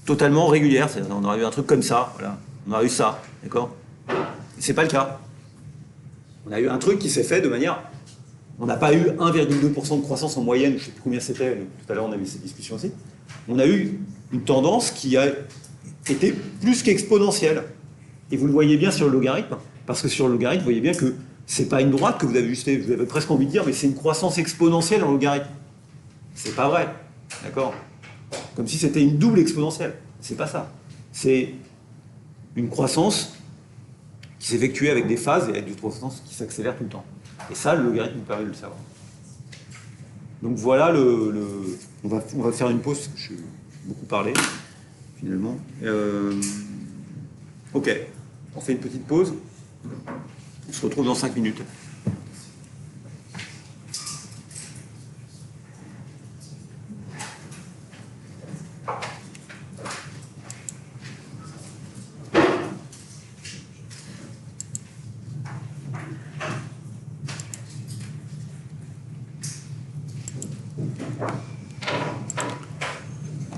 totalement régulière. C'est-à-dire, on aurait eu un truc comme ça, voilà. On aurait eu ça, d'accord? C'est pas le cas. On a eu un truc qui s'est fait de manière... On n'a pas eu 1,2% de croissance en moyenne, je ne sais plus combien c'était, tout à l'heure on a eu cette discussion aussi. On a eu une tendance qui a été plus qu'exponentielle. Et vous le voyez bien sur le logarithme, parce que sur le logarithme, vous voyez bien que c'est pas une droite que vous avez ajustée, vous avez presque envie de dire, mais c'est une croissance exponentielle en logarithme. C'est pas vrai, d'accord? Comme si c'était une double exponentielle. C'est pas ça. C'est une croissance qui s'effectuait avec des phases et avec des croissances qui s'accélèrent tout le temps. Et ça, le logarithme nous permet de le savoir. Donc voilà, on va faire une pause, parce que j'ai beaucoup parlé, finalement. Ok, on fait une petite pause. On se retrouve dans 5 minutes.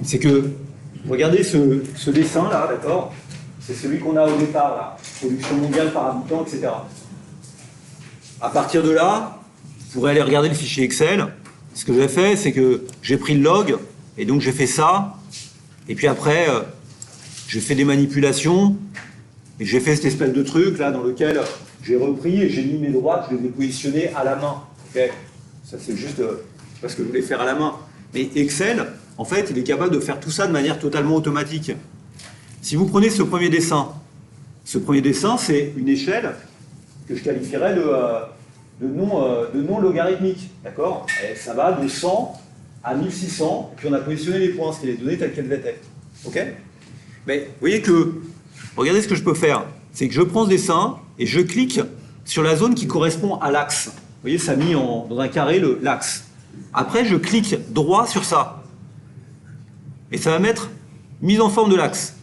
C'est que, regardez ce dessin-là, d'accord? C'est celui qu'on a au départ, là. Production mondiale par habitant, etc. À partir de là, vous pourrez aller regarder le fichier Excel. Ce que j'ai fait, c'est que j'ai pris le log, et donc j'ai fait ça, et puis après, j'ai fait des manipulations, et j'ai fait cette espèce de truc, là, dans lequel j'ai repris, et j'ai mis mes droites, je les ai positionnées à la main. Okay, ça, c'est juste parce que je voulais faire à la main. Mais Excel, en fait, il est capable de faire tout ça de manière totalement automatique. Si vous prenez ce premier dessin, c'est une échelle que je qualifierais de non logarithmique. D'accord? Ça va de 100 à 1600, et puis on a positionné les points, c'est les données telles qu'elles étaient. OK? Mais vous voyez que, regardez ce que je peux faire. C'est que je prends ce dessin et je clique sur la zone qui correspond à l'axe. Vous voyez, ça a mis dans un carré l'axe. Après, je clique droit sur ça. Et ça va mettre mise en forme de l'axe.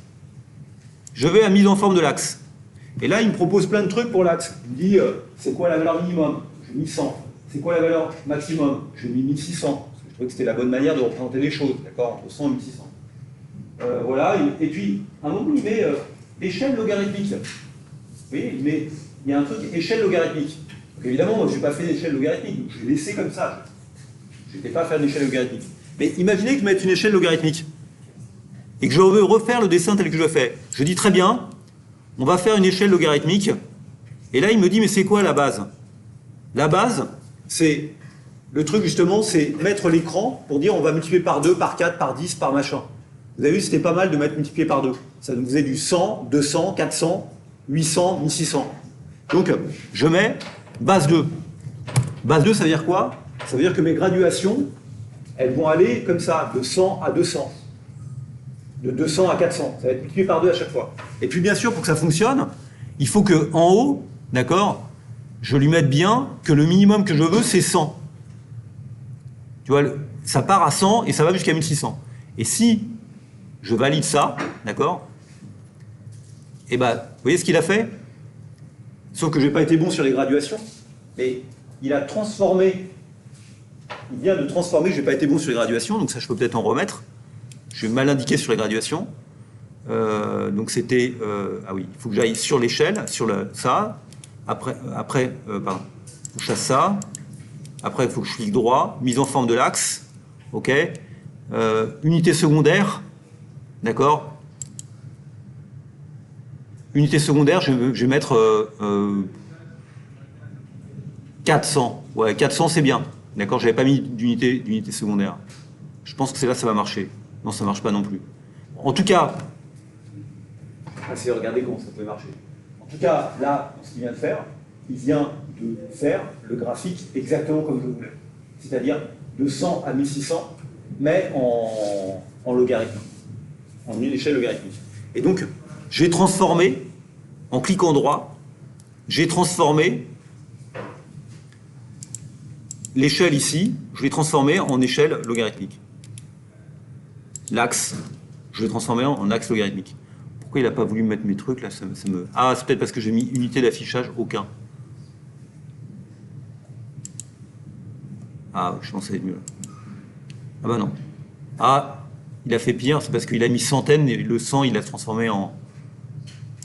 Je vais à mise en forme de l'axe. Et là, il me propose plein de trucs pour l'axe. Il me dit, c'est quoi la valeur minimum? Je mets 100. C'est quoi la valeur maximum? Je mets 1600. Parce que je trouvais que c'était la bonne manière de représenter les choses, d'accord, entre 100 et 1600. Voilà. Et puis, à un moment, il met échelle logarithmique. Vous voyez, il y a un truc, échelle logarithmique. Donc évidemment, moi, je n'ai pas fait d'échelle logarithmique. Donc je l'ai laissé comme ça. Je n'étais pas à faire une échelle logarithmique. Mais imaginez que je mette une échelle logarithmique et que je veux refaire le dessin tel que je le fais. Je dis très bien, on va faire une échelle logarithmique. Et là, il me dit, mais c'est quoi la base? La base, c'est le truc justement, c'est mettre l'écran pour dire on va multiplier par 2, par 4, par 10, par machin. Vous avez vu, c'était pas mal de mettre multiplié par 2. Ça nous faisait du 100, 200, 400, 800, 1600. Donc, je mets base 2. Base 2, ça veut dire quoi? Ça veut dire que mes graduations, elles vont aller comme ça, de 100 à 200. De 200 à 400. Ça va être multiplié par 2 à chaque fois. Et puis bien sûr, pour que ça fonctionne, il faut que en haut, d'accord, je lui mette bien que le minimum que je veux, c'est 100. Tu vois, ça part à 100 et ça va jusqu'à 1600. Et si je valide ça, d'accord, et ben, vous voyez ce qu'il a fait? Sauf que je n'ai pas été bon sur les graduations, mais il a transformé, il vient de transformer, je n'ai pas été bon sur les graduations, donc ça je peux peut-être en remettre. Je vais mal indiqué sur les graduations. Donc c'était, ah oui, il faut que j'aille sur l'échelle, sur ça. Après, pardon, je chasse ça. Après, il faut que je clique droit, mise en forme de l'axe, ok. Unité secondaire, d'accord. Unité secondaire, je vais mettre 400. Ouais, 400 c'est bien, d'accord. J'avais pas mis d'unité secondaire. Je pense que c'est là ça va marcher. Non, ça marche pas non plus. En tout cas, essayez de regarder comment ça peut marcher. En tout cas, là, ce qu'il vient de faire, il vient de faire le graphique exactement comme je voulais. C'est-à-dire de 100 à 1600, mais en logarithme, en une échelle logarithmique. Et donc, j'ai transformé, en cliquant droit, j'ai transformé l'échelle ici, je l'ai transformé en échelle logarithmique. L'axe, je l'ai transformé en axe logarithmique. Pourquoi il n'a pas voulu mettre mes trucs là, ça me... Ah, c'est peut-être parce que j'ai mis unité d'affichage, aucun. Ah, je pensais être mieux. Ah bah non. Ah, il a fait pire, c'est parce qu'il a mis centaines et le 100, il l'a transformé en...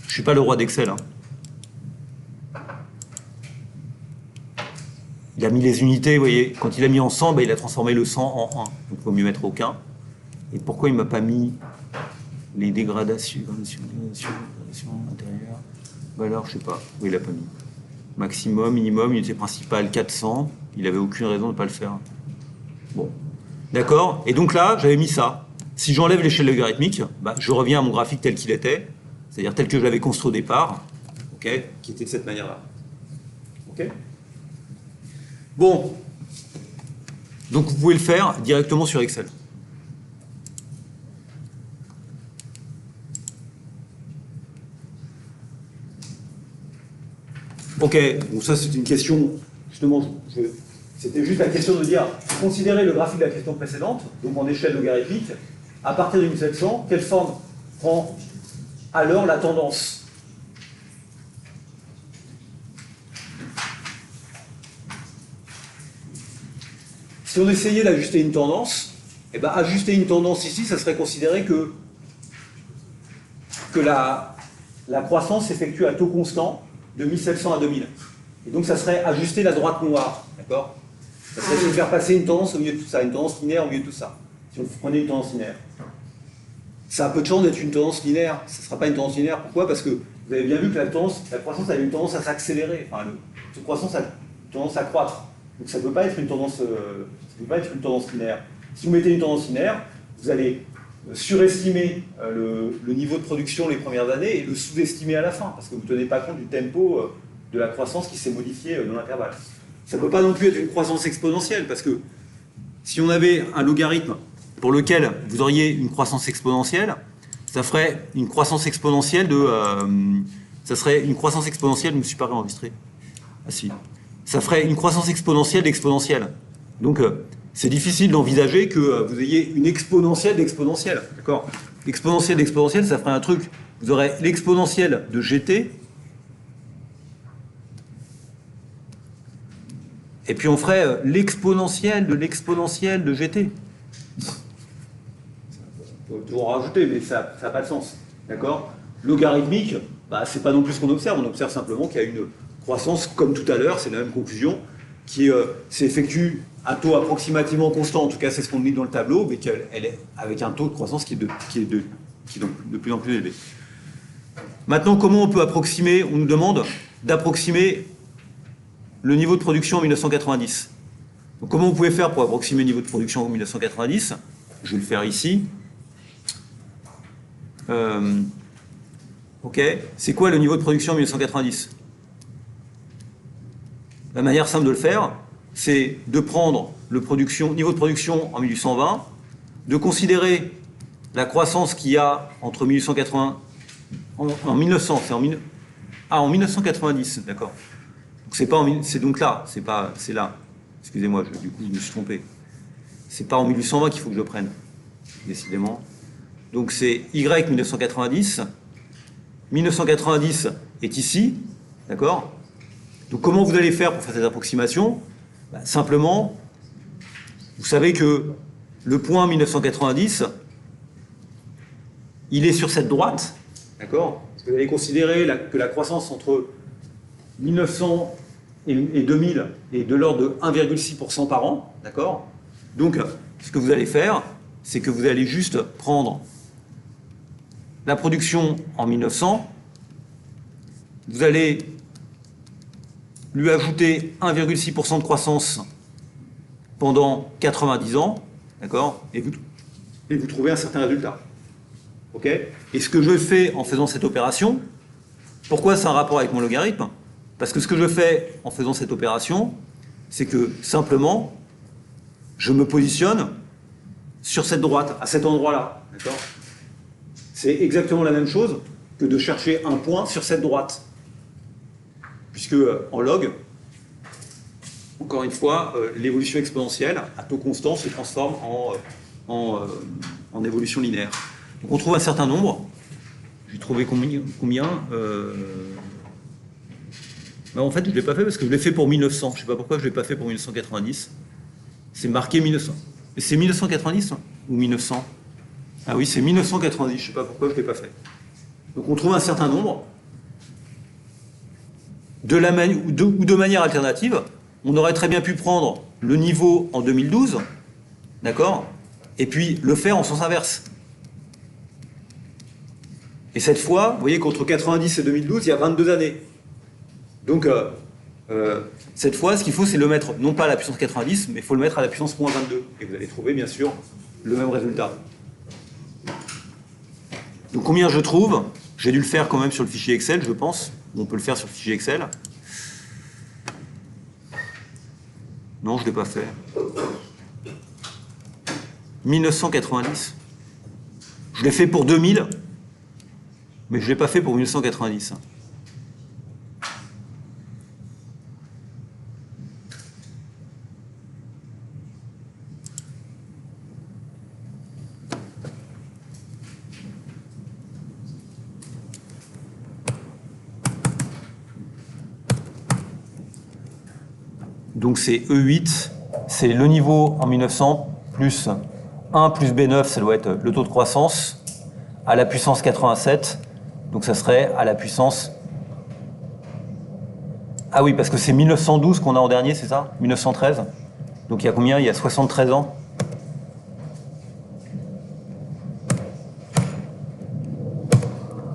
Je suis pas le roi d'Excel. Hein. Il a mis les unités, vous voyez, quand il a mis en 100, bah, il a transformé le 100 en 1. Donc il vaut mieux mettre aucun. Et pourquoi il ne m'a pas mis les dégradations intérieures? Valeur, je sais pas. Oui, il l'a pas mis. Maximum, minimum, unité principale 400. Il n'avait aucune raison de ne pas le faire. Bon. D'accord. Et donc là, j'avais mis ça. Si j'enlève l'échelle logarithmique, bah, je reviens à mon graphique tel qu'il était, c'est-à-dire tel que je l'avais construit au départ, okay, qui était de cette manière-là. Ok. Bon. Donc vous pouvez le faire directement sur Excel. Ok, donc ça c'est une question, justement, c'était juste la question de dire, considérez le graphique de la question précédente, donc en échelle logarithmique, à partir de 1700, quelle forme prend alors la tendance? Si on essayait d'ajuster une tendance, eh ben, ajuster une tendance ici, ça serait considéré que la croissance s'effectue à taux constant de 1700 à 2000. Et donc ça serait ajuster la droite noire, d'accord? Ça serait se faire passer une tendance au milieu de tout ça, une tendance linéaire au milieu de tout ça. Si vous prenez une tendance linéaire. Ça a peu de chance d'être une tendance linéaire. Ça ne sera pas une tendance linéaire. Pourquoi? Parce que vous avez bien vu que la croissance a une tendance à s'accélérer. Enfin, cette croissance a une tendance à croître. Donc ça ne peut pas être une tendance, linéaire. Si vous mettez une tendance linéaire, vous allez surestimer le niveau de production les premières années et le sous-estimer à la fin, parce que vous ne tenez pas compte du tempo de la croissance qui s'est modifié dans l'intervalle. Ça ne peut pas non plus être une croissance exponentielle, parce que si on avait un logarithme pour lequel vous auriez une croissance exponentielle, ça ferait une croissance exponentielle de... ça serait une croissance exponentielle, je ne me suis pas réenregistré. Ah si. Ça ferait une croissance exponentielle d'exponentielle. Donc, c'est difficile d'envisager que vous ayez une exponentielle d'exponentielle. D'accord? L'exponentielle d'exponentielle, ça ferait un truc. Vous aurez l'exponentielle de GT, et puis on ferait l'exponentielle de GT. On peut toujours en rajouter, mais ça n'a pas de sens. D'accord? Logarithmique, bah, c'est pas non plus ce qu'on observe. On observe simplement qu'il y a une croissance, comme tout à l'heure, c'est la même conclusion, qui s'effectue à taux approximativement constant, en tout cas c'est ce qu'on lit dans le tableau, mais qu'elle est avec un taux de croissance qui est de plus en plus élevé. Maintenant, comment on peut approximer? On nous demande d'approximer le niveau de production en 1990. Donc, comment vous pouvez faire pour approximer le niveau de production en 1990? Je vais le faire ici. Ok, c'est quoi le niveau de production en 1990? La manière simple de le faire, c'est de prendre le niveau de production en 1820, de considérer la croissance qu'il y a entre 1880... En 1900, Ah, en 1990, d'accord. C'est donc là, c'est là. Excusez-moi, du coup, je me suis trompé. C'est pas en 1820 qu'il faut que je le prenne, décidément. Donc c'est Y 1990. 1990 est ici, d'accord. Donc comment vous allez faire pour faire cette approximation? Simplement, vous savez que le point 1990, il est sur cette droite, d'accord. Vous allez considérer que la croissance entre 1900 et 2000 est de l'ordre de 1,6% par an, d'accord. Donc, ce que vous allez faire, c'est que vous allez juste prendre la production en 1900, vous allez lui ajouter 1,6% de croissance pendant 90 ans, d'accord, et vous trouvez un certain résultat. Ok. Et ce que je fais en faisant cette opération, pourquoi c'est un rapport avec mon logarithme? Parce que ce que je fais en faisant cette opération, c'est que simplement, je me positionne sur cette droite, à cet endroit-là. D'accord. C'est exactement la même chose que de chercher un point sur cette droite. Puisque en log, encore une fois, l'évolution exponentielle à taux constant se transforme en évolution linéaire. Donc on trouve un certain nombre. J'ai trouvé combien en fait, je ne l'ai pas fait parce que je l'ai fait pour 1900. Je ne sais pas pourquoi je ne l'ai pas fait pour 1990. C'est marqué 1900. C'est 1990 ou 1900? Ah oui, c'est 1990. Je ne sais pas pourquoi je ne l'ai pas fait. Donc on trouve un certain nombre. Ou de manière alternative, on aurait très bien pu prendre le niveau en 2012, d'accord, et puis le faire en sens inverse. Et cette fois, vous voyez qu'entre 90 et 2012, il y a 22 années. Donc, cette fois, ce qu'il faut, c'est le mettre, non pas à la puissance 90, mais il faut le mettre à la puissance moins 22. Et vous allez trouver, bien sûr, le même résultat. Donc, combien je trouve? J'ai dû le faire quand même sur le fichier Excel, je pense. On peut le faire sur le fichier Excel. Non, je ne l'ai pas fait. 1990. Je l'ai fait pour 2000, mais je ne l'ai pas fait pour 1990. Donc c'est E8, c'est le niveau en 1900, plus 1 plus B9, ça doit être le taux de croissance, à la puissance 87, donc ça serait à la puissance... Ah oui, parce que c'est 1912 qu'on a en dernier, c'est ça? 1913. Donc il y a combien? Il y a 73 ans.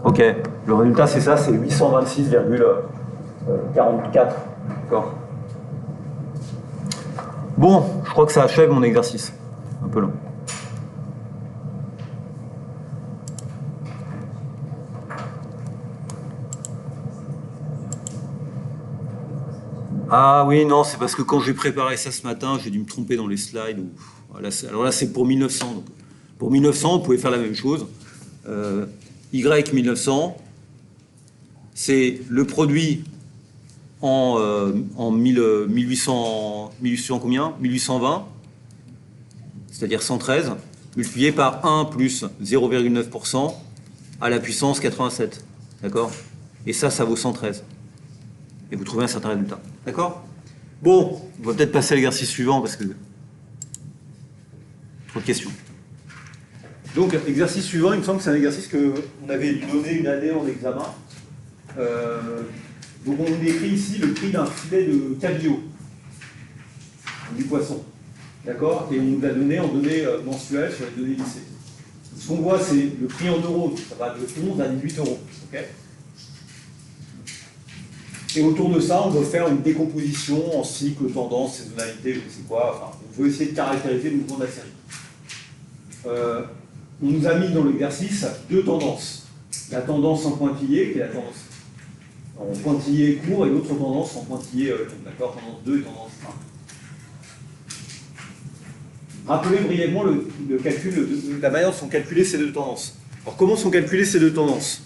Ok, le résultat c'est ça, c'est 826,44. D'accord. Bon, je crois que ça achève mon exercice. Un peu long. Ah oui, non, c'est parce que quand j'ai préparé ça ce matin, j'ai dû me tromper dans les slides. Alors là, c'est pour 1900. Donc, pour 1900, vous pouvez faire la même chose. Y 1900, c'est le produit en 1800 combien? 1820, c'est-à-dire 113, multiplié par 1 plus 0,9% à la puissance 87. D'accord? Et ça vaut 113. Et vous trouvez un certain résultat. D'accord? Bon, on va peut-être passer à l'exercice suivant parce que... Trop de questions. Donc, exercice suivant, il me semble que c'est un exercice qu'on avait dû donner une année en examen. Donc on décrit ici le prix d'un filet de cabillaud, du poisson. D'accord? Et on nous l'a donné en données mensuelles sur les données lycée. Ce qu'on voit, c'est le prix en euros, ça va de 11 à 18 euros. Okay. Et autour de ça, on veut faire une décomposition en cycle, tendance, saisonnalité, je ne sais quoi. Enfin, on veut essayer de caractériser le mouvement de la série. On nous a mis dans l'exercice deux tendances. La tendance en pointillé, qui est la tendance en pointillé court, et l'autre tendance en pointillé long. D'accord? Tendance 2 et tendance 1. Rappelez brièvement le calcul, la manière dont sont calculées ces deux tendances. Alors comment sont calculées ces deux tendances?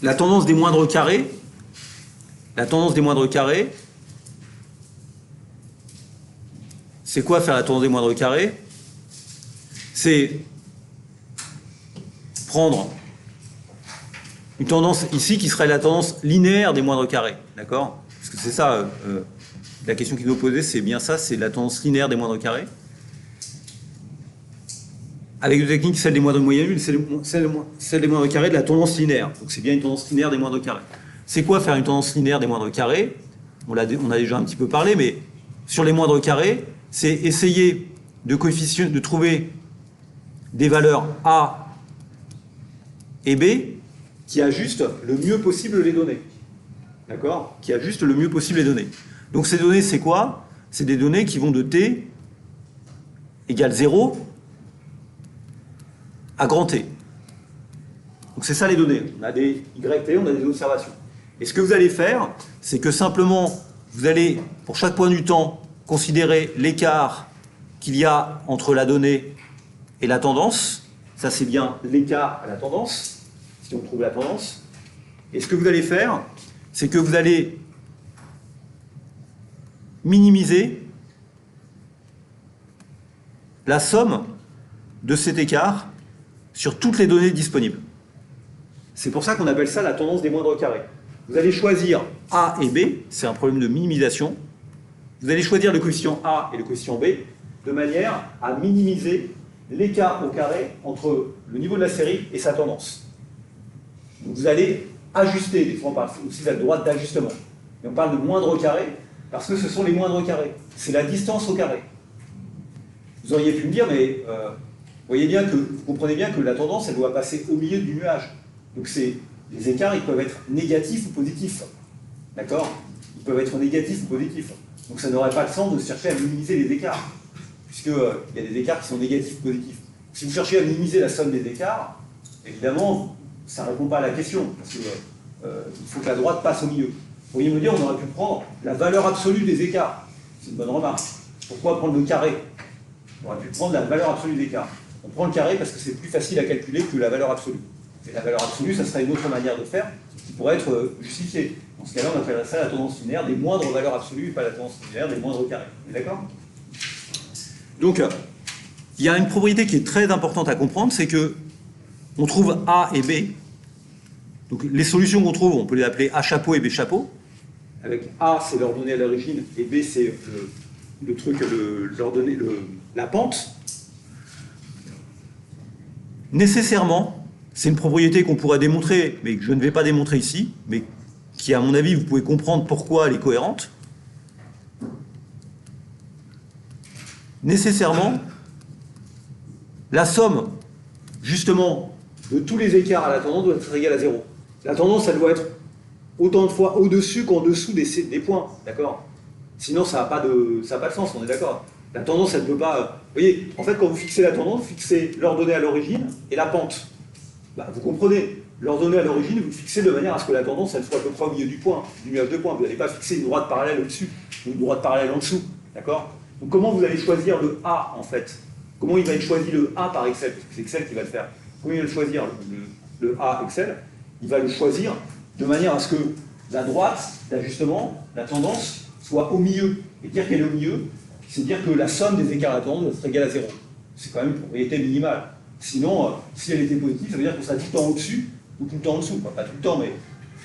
la tendance des moindres carrés, c'est quoi faire la tendance des moindres carrés? C'est prendre une tendance ici qui serait la tendance linéaire des moindres carrés, d'accord? Parce que c'est ça, la question qui nous posait, c'est bien ça, c'est la tendance linéaire des moindres carrés. Avec une technique, celle des moindres moyennes nuls, celle des moindres carrés de la tendance linéaire. Donc c'est bien une tendance linéaire des moindres carrés. C'est quoi faire une tendance linéaire des moindres carrés? On a déjà un petit peu parlé, mais sur les moindres carrés, c'est essayer de trouver des valeurs A et B qui ajustent le mieux possible les données. D'accord? Qui ajustent le mieux possible les données. Donc ces données, c'est quoi? C'est des données qui vont de t égale 0 à grand T. Donc c'est ça les données. On a des YT, on a des observations. Et ce que vous allez faire, c'est que simplement, vous allez, pour chaque point du temps, considérer l'écart qu'il y a entre la donnée et la tendance. Ça, c'est bien l'écart à la tendance, si on trouve la tendance. Et ce que vous allez faire, c'est que vous allez minimiser la somme de cet écart sur toutes les données disponibles. C'est pour ça qu'on appelle ça la tendance des moindres carrés. Vous allez choisir A et B, c'est un problème de minimisation. Vous allez choisir le coefficient A et le coefficient B de manière à minimiser l'écart au carré entre le niveau de la série et sa tendance. Donc vous allez ajuster, des fois on parle aussi de la droite d'ajustement. Mais on parle de moindre carré parce que ce sont les moindres carrés. C'est la distance au carré. Vous auriez pu me dire, mais vous comprenez bien que la tendance, elle doit passer au milieu du nuage. Donc les écarts, ils peuvent être négatifs ou positifs. D'accord? Ils peuvent être négatifs ou positifs. Donc ça n'aurait pas de sens de chercher à minimiser les écarts, puisqu'il y a des écarts qui sont négatifs ou positifs. Si vous cherchez à minimiser la somme des écarts, évidemment, ça ne répond pas à la question, parce qu'il faut que la droite passe au milieu. Vous pourriez me dire, on aurait pu prendre la valeur absolue des écarts. C'est une bonne remarque. Pourquoi prendre le carré? On aurait pu prendre la valeur absolue des écarts. On prend le carré parce que c'est plus facile à calculer que la valeur absolue. Et la valeur absolue, ça serait une autre manière de faire qui pourrait être justifiée. Dans ce cas-là, on appellerait ça la tendance linéaire des moindres valeurs absolues et pas la tendance linéaire des moindres carrés. Vous êtes d'accord? Donc, il y a une propriété qui est très importante à comprendre, c'est que on trouve A et B. Donc, les solutions qu'on trouve, on peut les appeler A chapeau et B chapeau. Avec A, c'est l'ordonnée à l'origine, et B, c'est la pente. Nécessairement, c'est une propriété qu'on pourrait démontrer, mais que je ne vais pas démontrer ici, mais qui, à mon avis, vous pouvez comprendre pourquoi elle est cohérente. Nécessairement, la somme, justement, de tous les écarts à la tendance doit être égale à 0. La tendance, elle doit être autant de fois au-dessus qu'en dessous des points, d'accord? Sinon, ça n'a pas de sens, on est d'accord? La tendance, elle ne peut pas... Vous voyez, en fait, quand vous fixez la tendance, vous fixez l'ordonnée à l'origine et la pente. Bah, vous comprenez, l'ordonnée à l'origine, vous le fixez de manière à ce que la tendance, elle soit à peu près au milieu du point, du nuage de points. Vous n'allez pas fixer une droite parallèle au-dessus, ou une droite parallèle en dessous, d'accord? Donc comment vous allez choisir le A, en fait? Comment il va être choisi le A par Excel? Parce que c'est Excel qui va le faire. Comment il va le choisir, le A Excel? Il va le choisir de manière à ce que la droite d'ajustement, la tendance, soit au milieu. Et dire qu'elle est au milieu, c'est dire que la somme des écarts à la tendance doit être égale à 0. C'est quand même une propriété minimale. Sinon, si elle était positive, ça veut dire qu'on sera tout le temps au-dessus ou tout le temps en dessous. Pas tout le temps, mais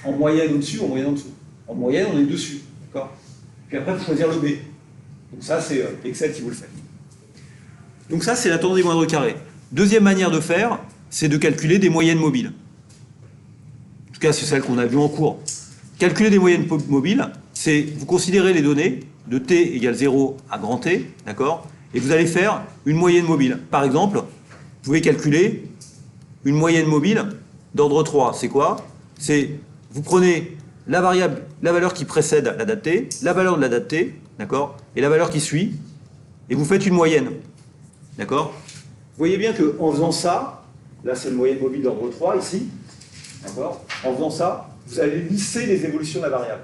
en moyenne au-dessus, en moyenne en dessous. En moyenne, on est dessus. D'accord? Puis après, il faut choisir le B. Donc ça, c'est Excel qui vous le fait. Donc ça, c'est la tendance des moindres carrés. Deuxième manière de faire, c'est de calculer des moyennes mobiles. En tout cas, c'est celle qu'on a vue en cours. Calculer des moyennes mobiles, c'est vous considérez les données de t égale 0 à grand T, d'accord? Et vous allez faire une moyenne mobile. Par exemple, vous pouvez calculer une moyenne mobile d'ordre 3. C'est quoi? C'est, vous prenez la valeur qui précède la date t, la valeur de la date t, d'accord? Et la valeur qui suit, et vous faites une moyenne. D'accord? Vous voyez bien qu'en faisant ça, là c'est une moyenne mobile d'ordre 3 ici, d'accord? En faisant ça, vous allez lisser les évolutions de la variable.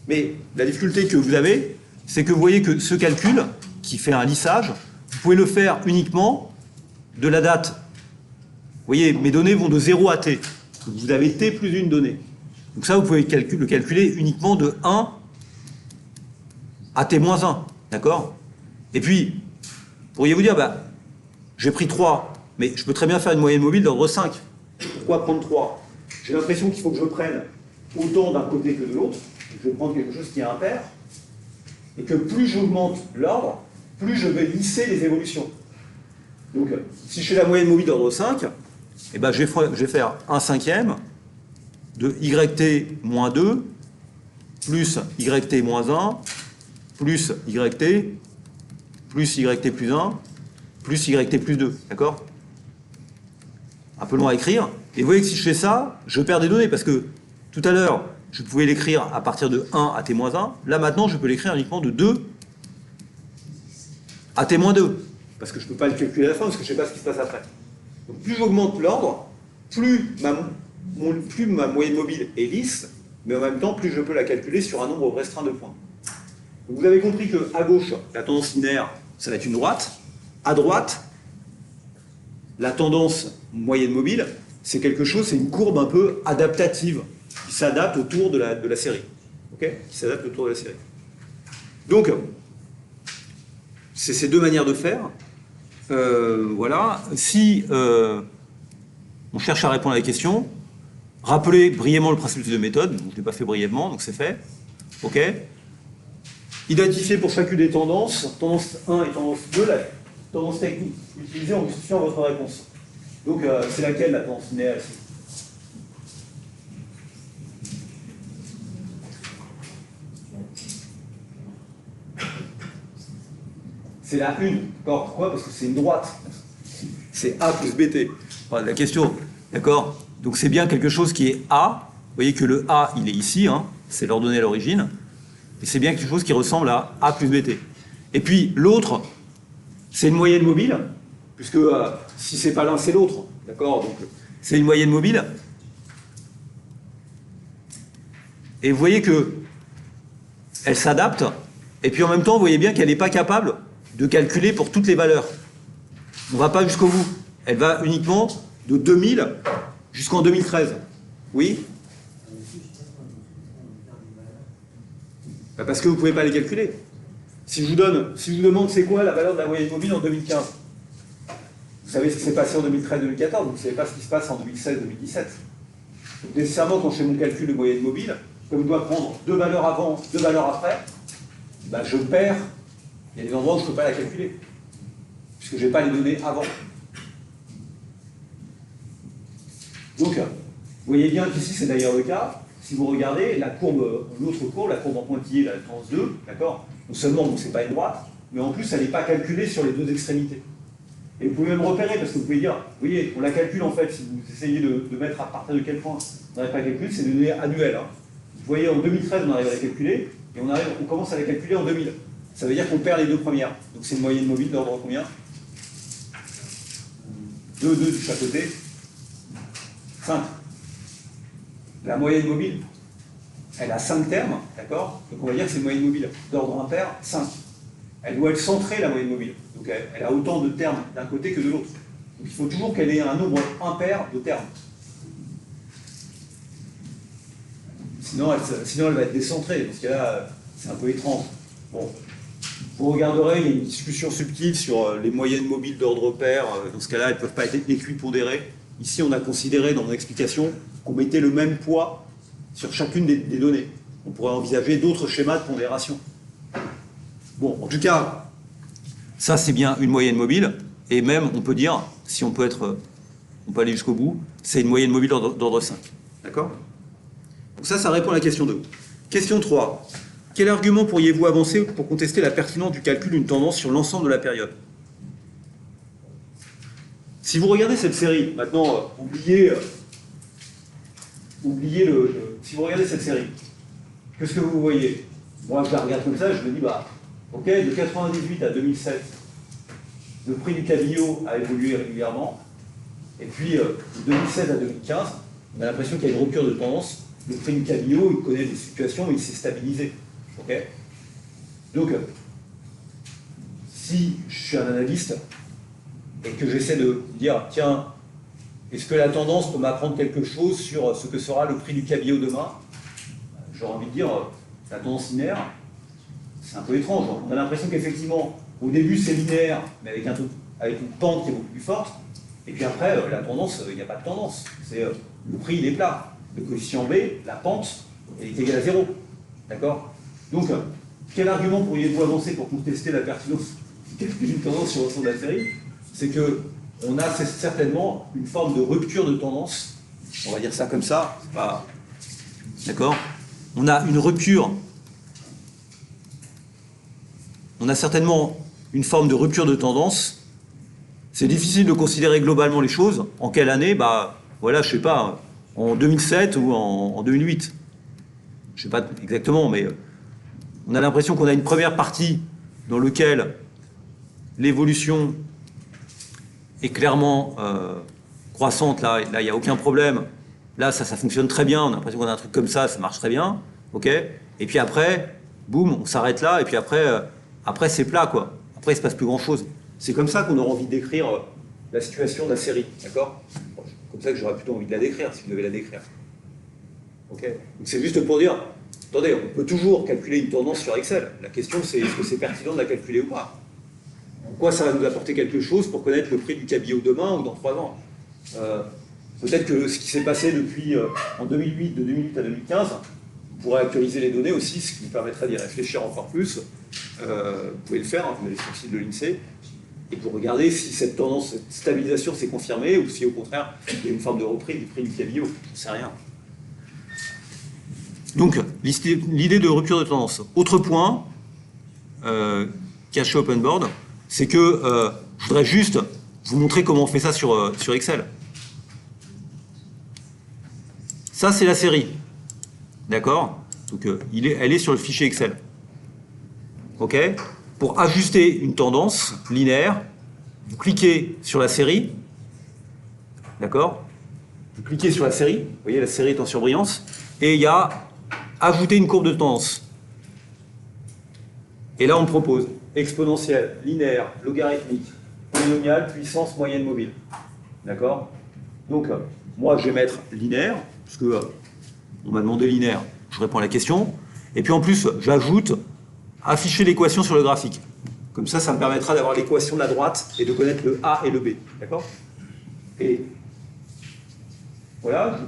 Mais la difficulté que vous avez, c'est que vous voyez que ce calcul, qui fait un lissage, vous pouvez le faire uniquement de la date. Vous voyez, mes données vont de 0 à t. que vous avez T plus une donnée. Donc ça, vous pouvez le calculer uniquement de 1 à T-1, d'accord? Et puis, pourriez vous dire, bah, j'ai pris 3, mais je peux très bien faire une moyenne mobile d'ordre 5. Pourquoi prendre 3? J'ai l'impression qu'il faut que je prenne autant d'un côté que de l'autre. Je vais prendre quelque chose qui est impair. Et que plus j'augmente l'ordre, plus je vais lisser les évolutions. Donc, si je fais la moyenne mobile d'ordre 5, eh ben, je vais faire 1 cinquième de YT moins 2 plus YT moins 1 plus YT plus YT plus 1 plus YT plus 2. D'accord? Un peu long à écrire. Et vous voyez que si je fais ça, je perds des données parce que tout à l'heure, je pouvais l'écrire à partir de 1 à T-1. Là, maintenant, je peux l'écrire uniquement de 2 à T-2. Parce que je ne peux pas le calculer à la fin, parce que je ne sais pas ce qui se passe après. Donc, plus j'augmente l'ordre, plus ma moyenne mobile est lisse, mais en même temps, plus je peux la calculer sur un nombre restreint de points. Donc, vous avez compris qu'à gauche, la tendance linéaire, ça va être une droite. À droite, la tendance moyenne mobile, c'est quelque chose, c'est une courbe un peu adaptative, qui s'adapte autour de la série. Ok? Qui s'adapte autour de la série. Donc, c'est ces deux manières de faire. Voilà. Si on cherche à répondre à la question, rappelez brièvement le principe de méthode. Je ne l'ai pas fait brièvement, donc c'est fait. Ok? Identifier pour chacune des tendances, tendance 1 et tendance 2, la tendance technique utilisée en justifiant votre réponse. Donc, c'est laquelle la tendance linéaire ici? C'est la 1. D'accord? Pourquoi? Parce que c'est une droite. C'est A plus BT. Enfin, la question. D'accord? Donc c'est bien quelque chose qui est A. Vous voyez que le A, il est ici. Hein, c'est l'ordonnée à l'origine. Et c'est bien quelque chose qui ressemble à A plus BT. Et puis l'autre, c'est une moyenne mobile. Puisque si c'est pas l'un, c'est l'autre. D'accord? Donc c'est une moyenne mobile. Et vous voyez que elle s'adapte. Et puis en même temps, vous voyez bien qu'elle n'est pas capable de calculer pour toutes les valeurs. On ne va pas jusqu'au bout. Elle va uniquement de 2000 jusqu'en 2013. Oui? Parce que vous ne pouvez pas les calculer. Si je vous demande c'est quoi la valeur de la moyenne mobile en 2015, vous savez ce qui s'est passé en 2013-2014, vous ne savez pas ce qui se passe en 2016-2017. Donc nécessairement, quand je fais mon calcul de moyenne mobile, comme je dois prendre 2 valeurs avant, 2 valeurs après, ben je perds. Il y a des endroits où je ne peux pas la calculer, puisque je n'ai pas les données avant. Donc, vous voyez bien qu'ici, c'est d'ailleurs le cas. Si vous regardez la courbe, l'autre courbe, la courbe en pointillé, la tendance 2, d'accord? Non seulement ce n'est pas une droite, mais en plus, elle n'est pas calculée sur les deux extrémités. Et vous pouvez même repérer, parce que vous pouvez dire, vous voyez, on la calcule en fait, si vous essayez de mettre à partir de quel point on n'arrive pas à calculer, c'est des données annuelles. Hein. Vous voyez, en 2013, on arrive à la calculer, et on commence à la calculer en 2000. Ça veut dire qu'on perd les deux premières. Donc c'est une moyenne mobile d'ordre combien? 2 de chaque côté. 5. La moyenne mobile, elle a 5 termes, d'accord? Donc on va dire que c'est une moyenne mobile d'ordre impair, 5. Elle doit être centrée, la moyenne mobile. Donc elle a autant de termes d'un côté que de l'autre. Donc il faut toujours qu'elle ait un nombre impair de termes. Sinon elle va être décentrée. Dans ce cas-là, c'est un peu étrange. Bon. Vous regarderez, il y a une discussion subtile sur les moyennes mobiles d'ordre pair. Dans ce cas-là, elles ne peuvent pas être équipondérées. Ici, on a considéré dans mon explication qu'on mettait le même poids sur chacune des données. On pourrait envisager d'autres schémas de pondération. Bon, en tout cas, ça c'est bien une moyenne mobile. Et même, on peut dire, si on peut aller jusqu'au bout, c'est une moyenne mobile d'ordre 5. D'accord? Donc ça répond à la question 2. Question 3. Quel argument pourriez-vous avancer pour contester la pertinence du calcul d'une tendance sur l'ensemble de la période? Si vous regardez cette série, maintenant, oubliez si vous regardez cette série, qu'est-ce que vous voyez? Moi, je la regarde comme ça, je me dis, bah, ok, de 98 à 2007, le prix du cabillaud a évolué régulièrement, et puis de 2007 à 2015, on a l'impression qu'il y a une rupture de tendance. Le prix du cabillaud, il connaît des situations, mais il s'est stabilisé. Okay. Donc, si je suis un analyste et que j'essaie de dire, tiens, Est-ce que la tendance peut m'apprendre quelque chose sur ce que sera le prix du cabillaud demain? J'aurais envie de dire, la tendance linéaire, c'est un peu étrange. On a l'impression qu'effectivement, au début c'est linéaire, mais avec une pente qui est beaucoup plus forte. Et puis après, la tendance, il n'y a pas de tendance. Le prix, il est plat. Le coefficient B, la pente, est égal à 0. D'accord? Donc, quel argument pourriez-vous avancer pour contester la pertinence d'une tendance sur l'ensemble de la série? C'est qu'on a certainement une forme de rupture de tendance. On va dire ça comme ça. C'est pas... D'accord? On a une rupture. On a certainement une forme de rupture de tendance. C'est difficile de considérer globalement les choses. En quelle année? Bah, voilà, je sais pas, en 2007 ou en 2008. Je sais pas exactement, mais on a l'impression qu'on a une première partie dans laquelle l'évolution est clairement croissante. Là, il n'y a aucun problème. Là, ça fonctionne très bien. On a l'impression qu'on a un truc comme ça marche très bien. Ok. Et puis après, boum, on s'arrête là. Et puis après c'est plat, quoi. Après, il ne se passe plus grand-chose. C'est comme ça qu'on aura envie de décrire la situation de la série, d'accord? Comme ça que j'aurais plutôt envie de la décrire, si vous devez la décrire. Ok? Donc c'est juste pour dire, attendez, on peut toujours calculer une tendance sur Excel. La question, c'est est-ce que c'est pertinent de la calculer ou pas? En quoi ça va nous apporter quelque chose pour connaître le prix du cabillaud demain ou dans 3 ans? Peut-être que ce qui s'est passé depuis en 2008, de 2008 à 2015, vous pourrez actualiser les données aussi, ce qui vous permettrait d'y réfléchir encore plus. Vous pouvez le faire, hein, vous avez sur le site de l'INSEE, et pour regarder si cette tendance, cette stabilisation s'est confirmée ou si au contraire il y a une forme de reprise du prix du cabillaud. Je ne sais rien. Donc, l'idée de rupture de tendance. Autre point, caché open board, c'est que je voudrais juste vous montrer comment on fait ça sur Excel. Ça, c'est la série. D'accord? Donc, elle est sur le fichier Excel. OK? Pour ajuster une tendance linéaire, vous cliquez sur la série. D'accord? Vous cliquez sur la série. Vous voyez, la série est en surbrillance. Et il y a ajouter une courbe de tendance. Et là, on me propose exponentielle, linéaire, logarithmique, polynomiale, puissance, moyenne, mobile. D'accord? Donc, moi, je vais mettre linéaire, puisque on m'a demandé linéaire. Je réponds à la question. Et puis, en plus, j'ajoute afficher l'équation sur le graphique. Comme ça me permettra d'avoir l'équation de la droite et de connaître le A et le B. D'accord? Et voilà.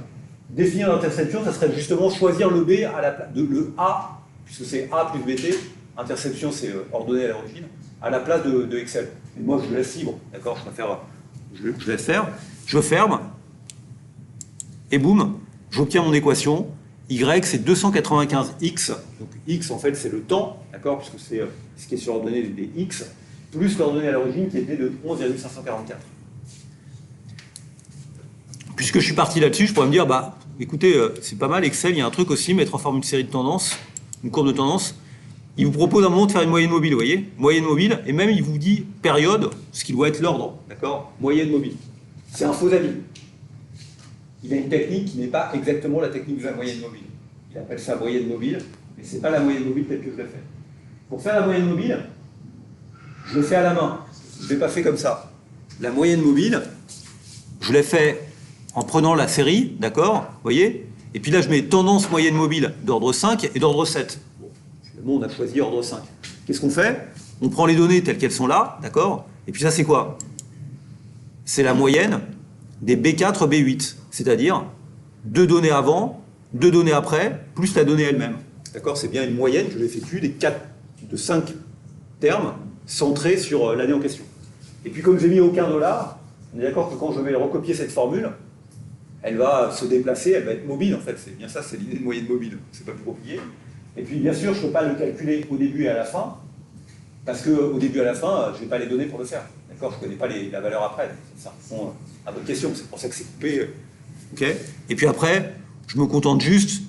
Définir l'interception, ça serait justement choisir le B à la place de le A, puisque c'est A plus BT, interception c'est ordonnée à l'origine, à la place de Excel. Et moi je le laisse libre, d'accord? Je laisse faire, je ferme, et boum, j'obtiens mon équation. Y c'est 295x, donc x en fait c'est le temps, d'accord? Puisque c'est ce qui est sur l'ordonnée des x, plus l'ordonnée à l'origine qui était de 11,544. Puisque je suis parti là-dessus, je pourrais me dire, bah, écoutez, c'est pas mal, Excel, il y a un truc aussi, mettre en forme une série de tendances, une courbe de tendance. Il vous propose à un moment de faire une moyenne mobile, vous voyez? Moyenne mobile, et même il vous dit période, ce qui doit être l'ordre, d'accord? Moyenne mobile. C'est un faux ami. Il a une technique qui n'est pas exactement la technique de la moyenne mobile. Il appelle ça moyenne mobile, mais ce n'est pas la moyenne mobile telle que je l'ai fait. Pour faire la moyenne mobile, je le fais à la main. Je ne l'ai pas fait comme ça. La moyenne mobile, je l'ai fait en prenant la série, d'accord, vous voyez? Et puis là, je mets tendance moyenne mobile d'ordre 5 et d'ordre 7. Bon, finalement, on a choisi ordre 5. Qu'est-ce qu'on fait? On prend les données telles qu'elles sont là, d'accord? Et puis ça, c'est quoi? C'est la moyenne des B4, B8. C'est-à-dire 2 données avant, 2 données après, plus la donnée elle-même. D'accord? C'est bien une moyenne que j'effectue de 5 termes centrés sur l'année en question. Et puis comme j'ai mis aucun dollar, on est d'accord que quand je vais recopier cette formule, elle va se déplacer, elle va être mobile en fait. C'est bien ça, c'est l'idée de moyenne mobile. C'est pas plus compliqué. Et puis bien sûr, je ne peux pas le calculer au début et à la fin, parce qu'au début et à la fin, je n'ai pas les données pour le faire. D'accord? Je ne connais pas la valeur après. Ça répond à votre question. C'est pour ça que c'est coupé. Okay. Et puis après, je me contente juste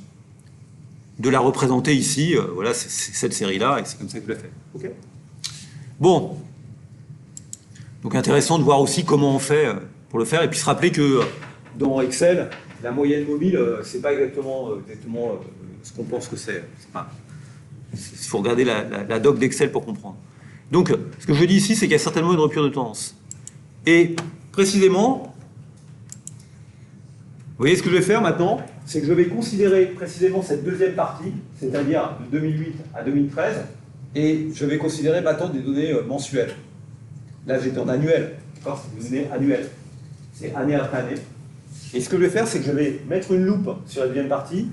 de la représenter ici. Voilà, c'est cette série-là, et c'est comme ça que je l'ai fait. Okay. Bon. Donc intéressant de voir aussi comment on fait pour le faire, et puis se rappeler que dans Excel, la moyenne mobile, c'est pas exactement ce qu'on pense que c'est. Il faut regarder la doc d'Excel pour comprendre. Donc, ce que je dis ici, c'est qu'il y a certainement une rupture de tendance. Et précisément, voyez ce que je vais faire maintenant? C'est que je vais considérer précisément cette deuxième partie, c'est-à-dire de 2008 à 2013, et je vais considérer maintenant des données mensuelles. Là, j'étais en annuel, d'accord? C'est des données annuelles. C'est année après année. Et ce que je vais faire, c'est que je vais mettre une loupe sur la deuxième partie,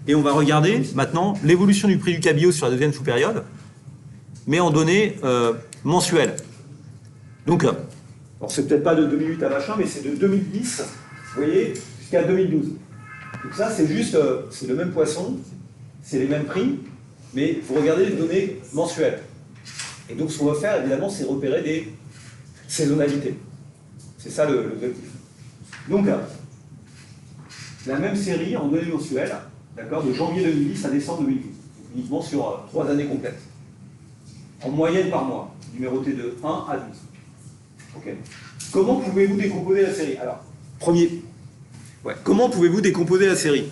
et on va regarder maintenant l'évolution du prix du cabillaud sur la deuxième sous-période, mais en données mensuelles. Donc, alors c'est peut-être pas de 2008 à machin, mais c'est de 2010, vous voyez, jusqu'à 2012. Donc ça, c'est juste, c'est le même poisson, c'est les mêmes prix, mais vous regardez les données mensuelles. Et donc, ce qu'on va faire, évidemment, c'est repérer des saisonnalités. C'est ça l'objectif. Donc, la même série en données mensuelles, d'accord, de janvier 2010 à décembre 2012, uniquement sur 3 années complètes. En moyenne par mois, numéroté de 1 à 12. Okay. Comment pouvez-vous décomposer la série? Alors, comment pouvez-vous décomposer la série?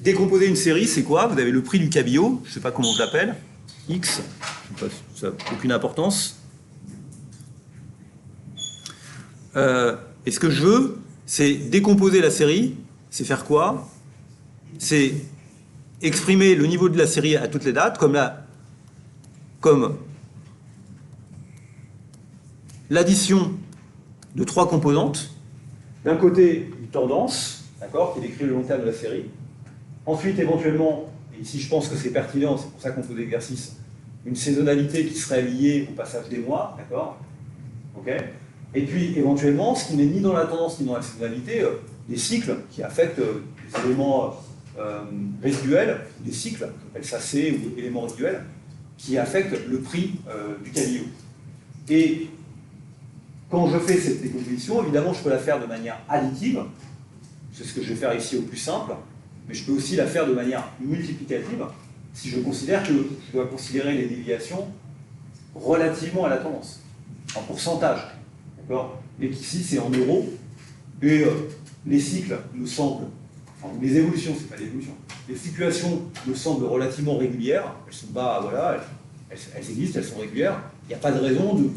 Décomposer une série, c'est quoi? Vous avez le prix du cabillaud, je ne sais pas comment je l'appelle, X, ça n'a aucune importance. Et ce que je veux, c'est décomposer la série, c'est faire quoi? C'est exprimer le niveau de la série à toutes les dates, comme l'addition de 3 composantes. D'un côté, une tendance, d'accord, qui décrit le long terme de la série. Ensuite, éventuellement, et ici je pense que c'est pertinent, c'est pour ça qu'on pose l'exercice, une saisonnalité qui serait liée au passage des mois, d'accord, ok. Et puis, éventuellement, ce qui n'est ni dans la tendance ni dans la saisonnalité, des cycles qui affectent des éléments résiduels, des cycles, j'appelle ça C ou éléments résiduels, qui affectent le prix du cabillaud. Et quand je fais cette décomposition, évidemment, je peux la faire de manière additive, c'est ce que je vais faire ici au plus simple, mais je peux aussi la faire de manière multiplicative, si je considère que je dois considérer les déviations relativement à la tendance, en pourcentage. D'accord? Et qu'ici, c'est en euros, et les cycles me semblent, enfin, les évolutions, c'est pas l'évolution, les situations me semblent relativement régulières, elles sont pas, voilà, elles existent, elles sont régulières, il n'y a pas de raison de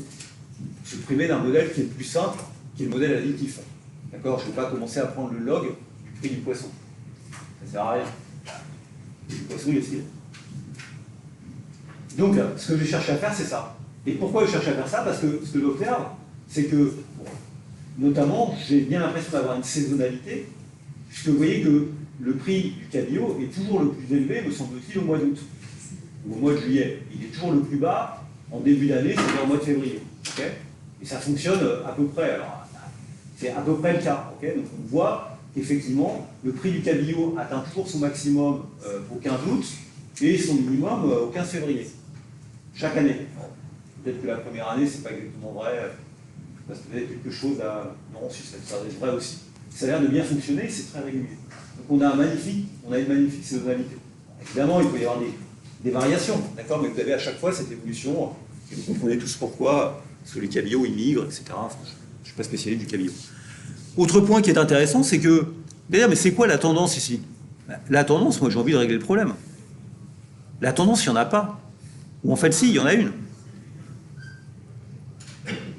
se priver d'un modèle qui est plus simple, qui est le modèle additif. D'accord? Je ne vais pas commencer à prendre le log du prix du poisson. Ça ne sert à rien. Le poisson, il est stylé. Donc, ce que je vais chercher à faire, c'est ça. Et pourquoi je cherche à faire ça? Parce que ce que j'observe, c'est que, bon, notamment, j'ai bien l'impression d'avoir une saisonnalité, puisque vous voyez que le prix du cabillaud est toujours le plus élevé, me semble-t-il, au mois d'août, ou au mois de juillet. Il est toujours le plus bas en début d'année, c'est-à-dire au mois de février. Okay, et ça fonctionne à peu près. Alors, c'est à peu près le cas. Okay, donc on voit qu'effectivement, le prix du cabillaud atteint toujours son maximum au 15 août et son minimum au 15 février. Chaque année. Peut-être que la première année, c'est pas exactement vrai. Parce que peut-être quelque chose à. Non, si ça est vrai aussi. Ça a l'air de bien fonctionner, c'est très régulier. Donc on a une magnifique saisonnalité. Évidemment, il peut y avoir des variations, d'accord, mais vous avez à chaque fois cette évolution, et vous comprenez tous pourquoi, parce que les cabillauds, ils migrent, etc. Enfin, je ne suis pas spécialiste du cabillaud. Autre point qui est intéressant, c'est que, d'ailleurs, mais c'est quoi la tendance ici? La tendance, moi j'ai envie de régler le problème. La tendance, il n'y en a pas. Ou en fait, si, il y en a une.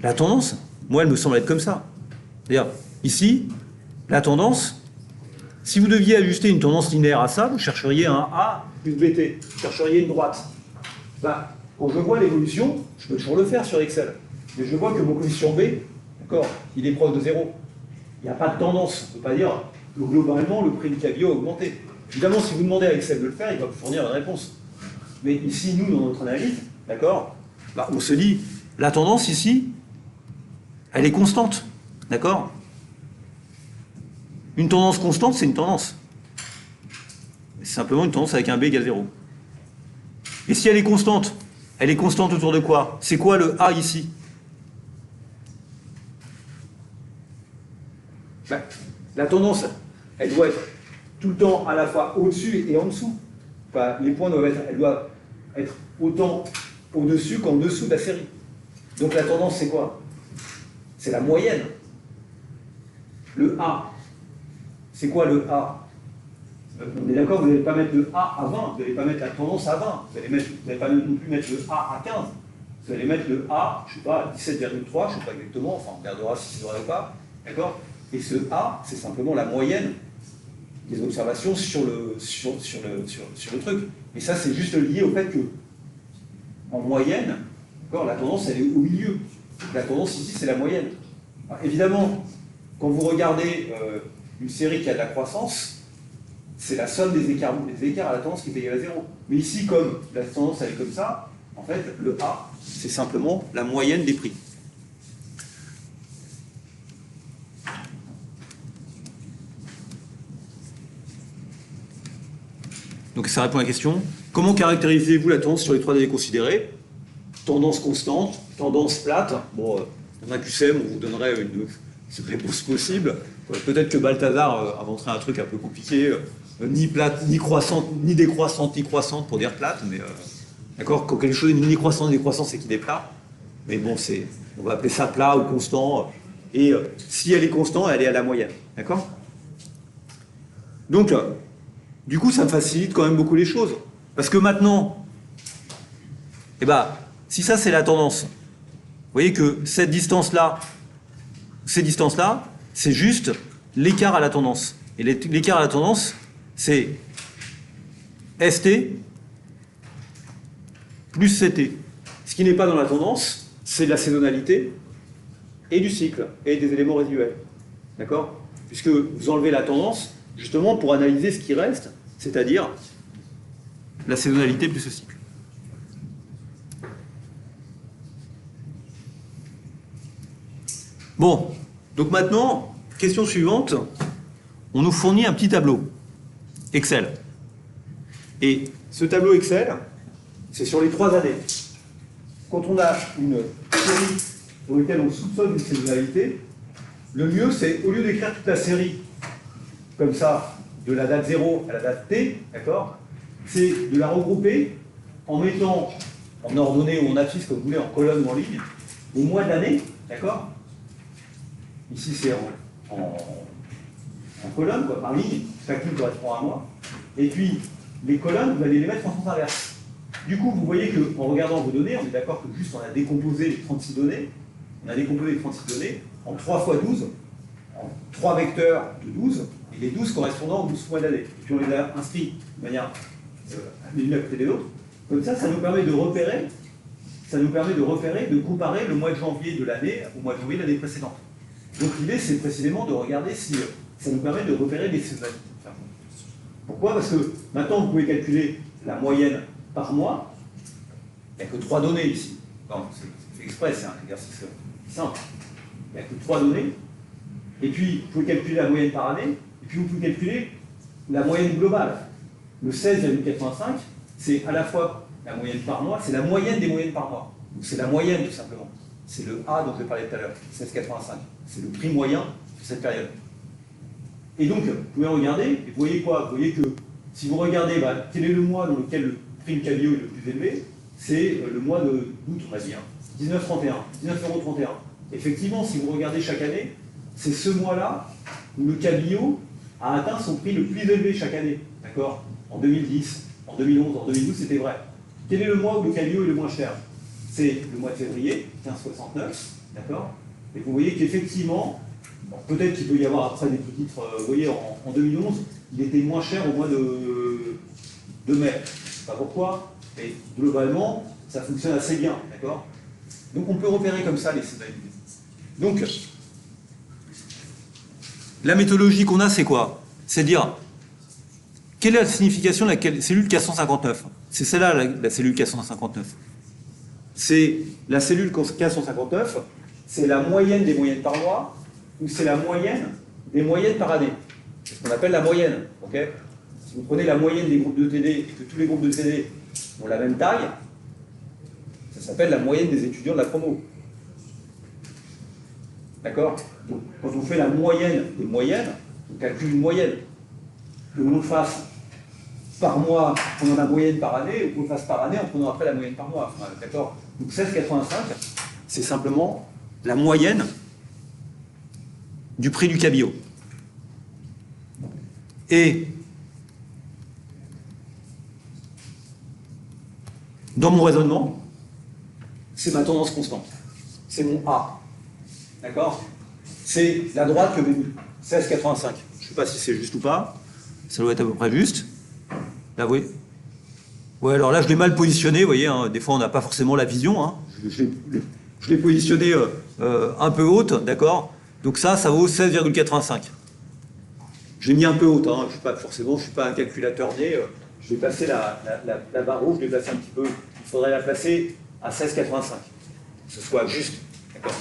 La tendance, moi, elle me semble être comme ça. C'est-à-dire, ici, la tendance, si vous deviez ajuster une tendance linéaire à ça, vous chercheriez un A plus BT, vous chercheriez une droite. Ben, quand je vois l'évolution, je peux toujours le faire sur Excel, mais je vois que mon coefficient B, d'accord, il est proche de 0. Il n'y a pas de tendance. On ne peut pas dire que globalement, le prix du cabillaud a augmenté. Évidemment, si vous demandez à Excel de le faire, il va vous fournir une réponse. Mais ici, nous, dans notre analyse, d'accord, ben, on se dit, la tendance ici, elle est constante, d'accord? Une tendance constante, c'est une tendance. C'est simplement une tendance avec un B égale 0. Et si elle est constante autour de quoi? C'est quoi le A ici? Ben, la tendance, elle doit être tout le temps à la fois au-dessus et en dessous. Enfin, les points elles doivent être autant au-dessus qu'en dessous de la série. Donc la tendance, c'est quoi? C'est la moyenne. Le A, c'est quoi le A? On est d'accord, vous n'allez pas mettre le A à 20, vous n'allez pas mettre la tendance à 20, vous n'allez pas non plus mettre le A à 15, vous allez mettre le A, je ne sais pas, à 17,3, je ne sais pas exactement, enfin on regardera si c'est vrai ou pas, d'accord? Et ce A, c'est simplement la moyenne des observations sur le truc. Et ça, c'est juste lié au fait que, en moyenne, la tendance, elle est au milieu. La tendance ici, c'est la moyenne. Alors, évidemment, quand vous regardez une série qui a de la croissance, c'est la somme des écarts à la tendance qui est égale à 0. Mais ici, comme la tendance elle est comme ça, en fait, le A, c'est simplement la moyenne des prix. Donc ça répond à la question. Comment caractérisez-vous la tendance sur les 3 données considérées? Tendance constante, tendance plate. Bon, dans un QCM, on vous donnerait une réponse possible. Peut-être que Balthazar inventerait un truc un peu compliqué. Ni plate, ni croissante, ni décroissante, ni croissante pour dire plate. Mais d'accord, quand quelque chose est ni croissant, ni décroissant, c'est qu'il est plat. Mais bon, on va appeler ça plat ou constant. Et si elle est constante, elle est à la moyenne. D'accord? Donc, du coup, ça me facilite quand même beaucoup les choses. Parce que maintenant, eh ben, si ça c'est la tendance, vous voyez que cette distance-là, ces distances-là, c'est juste l'écart à la tendance. Et l'écart à la tendance, c'est ST plus CT. Ce qui n'est pas dans la tendance, c'est de la saisonnalité et du cycle, et des éléments résiduels. D'accord? Puisque vous enlevez la tendance, justement, pour analyser ce qui reste, c'est-à-dire la saisonnalité plus le cycle. Bon, donc maintenant, question suivante, on nous fournit un petit tableau Excel. Et ce tableau Excel, c'est sur les 3 années. Quand on a une série pour laquelle on soupçonne une saisonnalité, le mieux c'est, au lieu d'écrire toute la série comme ça, de la date 0 à la date T, d'accord, c'est de la regrouper en mettant en ordonnée ou en abscisse, comme vous voulez, en colonne ou en ligne, au mois de l'année, d'accord. Ici c'est en colonne, quoi, par ligne, chaque ligne correspond à un mois. Et puis, les colonnes, vous allez les mettre en sens inverse. Du coup, vous voyez qu'en regardant vos données, on est d'accord que juste on a décomposé les 36 données, en 3 fois 12, en 3 vecteurs de 12, et les 12 correspondant aux 12 mois d'année. Et puis on les a inscrits de manière les unes à côté des autres. Comme ça, ça nous permet de repérer, de comparer le mois de janvier de l'année au mois de janvier de l'année précédente. Donc l'idée, c'est précisément de regarder si ça nous permet de repérer les saisonnalités. Pourquoi? Parce que maintenant, vous pouvez calculer la moyenne par mois. Il n'y a que 3 données ici. C'est fait exprès, c'est un exercice simple. Il n'y a que 3 données. Et puis, vous pouvez calculer la moyenne par année. Et puis, vous pouvez calculer la moyenne globale. Le 16,85, c'est à la fois la moyenne par mois, c'est la moyenne des moyennes par mois. Donc, c'est la moyenne, tout simplement. C'est le A dont je parlais tout à l'heure, 16,85. C'est le prix moyen sur cette période. Et donc, vous pouvez regarder, et vous voyez quoi? Vous voyez que si vous regardez quel est le mois dans lequel le prix du cabillaud est le plus élevé, c'est le mois d'août, on va dire, 19,31. Effectivement, si vous regardez chaque année, c'est ce mois-là où le cabillaud a atteint son prix le plus élevé chaque année. D'accord? En 2010, en 2011, en 2012, c'était vrai. Quel est le mois où le cabillaud est le moins cher? C'est le mois de février, 15,69. D'accord? Et vous voyez qu'effectivement, peut-être qu'il peut y avoir après des petites. Vous voyez, en 2011, il était moins cher au mois de mai. Je ne sais pas pourquoi, mais globalement, ça fonctionne assez bien. D'accord? Donc on peut repérer comme ça les saisonnalités. Donc, la méthodologie qu'on a, c'est quoi? C'est dire, quelle est la signification de la cellule K159? C'est celle-là, la cellule K159. C'est la cellule K159, c'est la moyenne des moyennes par mois, ou c'est la moyenne des moyennes par année. C'est ce qu'on appelle la moyenne. Okay, si vous prenez la moyenne des groupes de TD et que tous les groupes de TD ont la même taille, ça s'appelle la moyenne des étudiants de la promo. D'accord? Donc, quand on fait la moyenne des moyennes, on calcule une moyenne. Que l'on fasse par mois en prenant la moyenne par année, ou qu'on le fasse par année en prenant après la moyenne par mois. Enfin, d'accord? Donc 16,85, c'est simplement la moyenne du prix du cabillaud. Et dans mon raisonnement, c'est ma tendance constante. C'est mon A. D'accord? c'est la droite que vous 16,85. Je ne sais pas si c'est juste ou pas. Ça doit être à peu près juste. Là, vous voyez. Ouais, alors là, je l'ai mal positionné, vous voyez. Hein, des fois, on n'a pas forcément la vision. Hein. Je l'ai positionné un peu haute, d'accord. Donc ça vaut 16,85. J'ai mis un peu haute. Hein. Je ne suis pas un calculateur né. Je vais placer la barre rouge, je vais placer un petit peu. Il faudrait la placer à 16,85. Que ce soit juste. D'accord.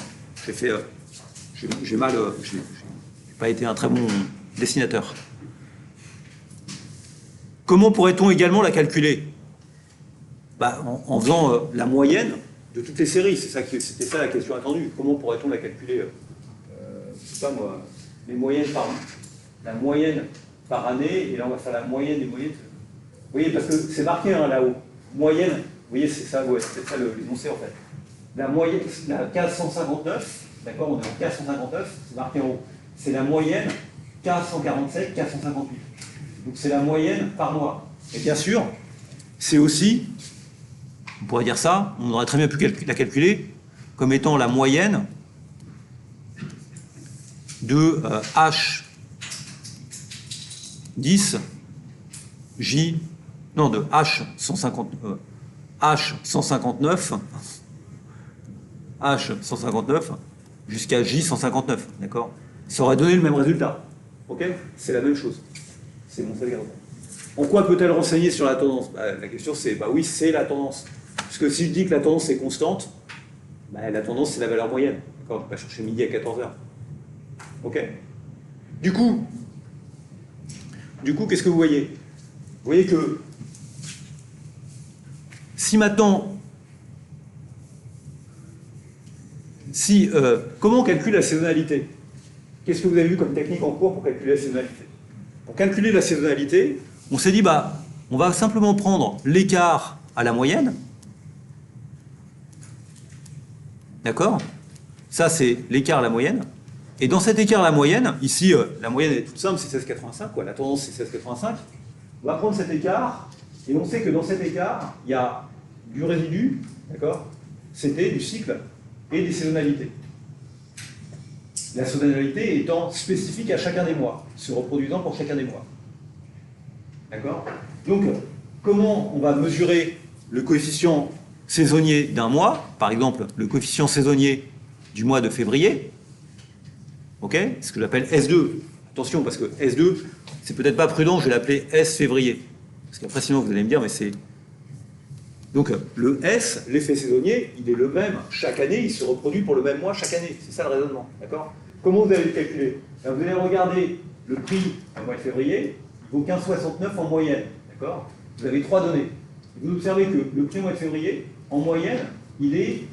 J'ai fait. J'ai mal. J'ai pas été un très bon dessinateur. Comment pourrait-on également la calculer? Bah, en faisant la moyenne de toutes les séries. C'était ça la question attendue. Comment pourrait-on la calculer? Je sais pas moi. Les moyennes la moyenne par année, et là on va faire la moyenne des moyennes. Vous voyez, parce que c'est marqué hein, là-haut. Moyenne, vous voyez, c'est ça, ouais, c'est ça l'énoncé en fait. La moyenne, la 1559, d'accord, on est en 1559, c'est marqué en haut. C'est la moyenne 1547, 1558. Donc c'est la moyenne par mois. Et bien sûr, c'est aussi, on pourrait dire ça, on aurait très bien pu la calculer comme étant la moyenne de H10, J, non, de H159, H159 jusqu'à J159, d'accord? Ça aurait donné le même résultat, ok? C'est la même chose. C'est mon seul. En quoi peut-elle renseigner sur la tendance? Bah, la question c'est, bah oui, c'est la tendance. Parce que si je dis que la tendance est constante, bah, la tendance c'est la valeur moyenne. D'accord? Je vais pas chercher midi à 14h. Ok? Du coup, qu'est-ce que vous voyez? Vous voyez que si maintenant, comment on calcule la saisonnalité? Qu'est-ce que vous avez vu comme technique en cours pour calculer la saisonnalité? Pour calculer la saisonnalité, on s'est dit, bah, on va simplement prendre l'écart à la moyenne. D'accord? Ça, c'est l'écart à la moyenne. Et dans cet écart à la moyenne, ici, la moyenne est toute simple, c'est 16,85, quoi. La tendance, c'est 16,85. On va prendre cet écart, et on sait que dans cet écart, il y a du résidu, d'accord? C'était du cycle et des saisonnalités. La saisonnalité étant spécifique à chacun des mois, se reproduisant pour chacun des mois. D'accord? Donc, comment on va mesurer le coefficient saisonnier d'un mois? Par exemple, le coefficient saisonnier du mois de février. Ok? Ce que j'appelle S2. Attention, parce que S2, c'est peut-être pas prudent, je vais l'appeler S février. Parce qu'après, sinon, vous allez me dire, mais c'est... Donc, le S, l'effet saisonnier, il est le même chaque année, il se reproduit pour le même mois chaque année. C'est ça le raisonnement. D'accord? Comment vous allez le calculer? Vous allez regarder le prix du mois de février, il vaut 15,69 en moyenne. D'accord? Vous avez 3 données. Vous observez que le prix du mois de février, en moyenne, il est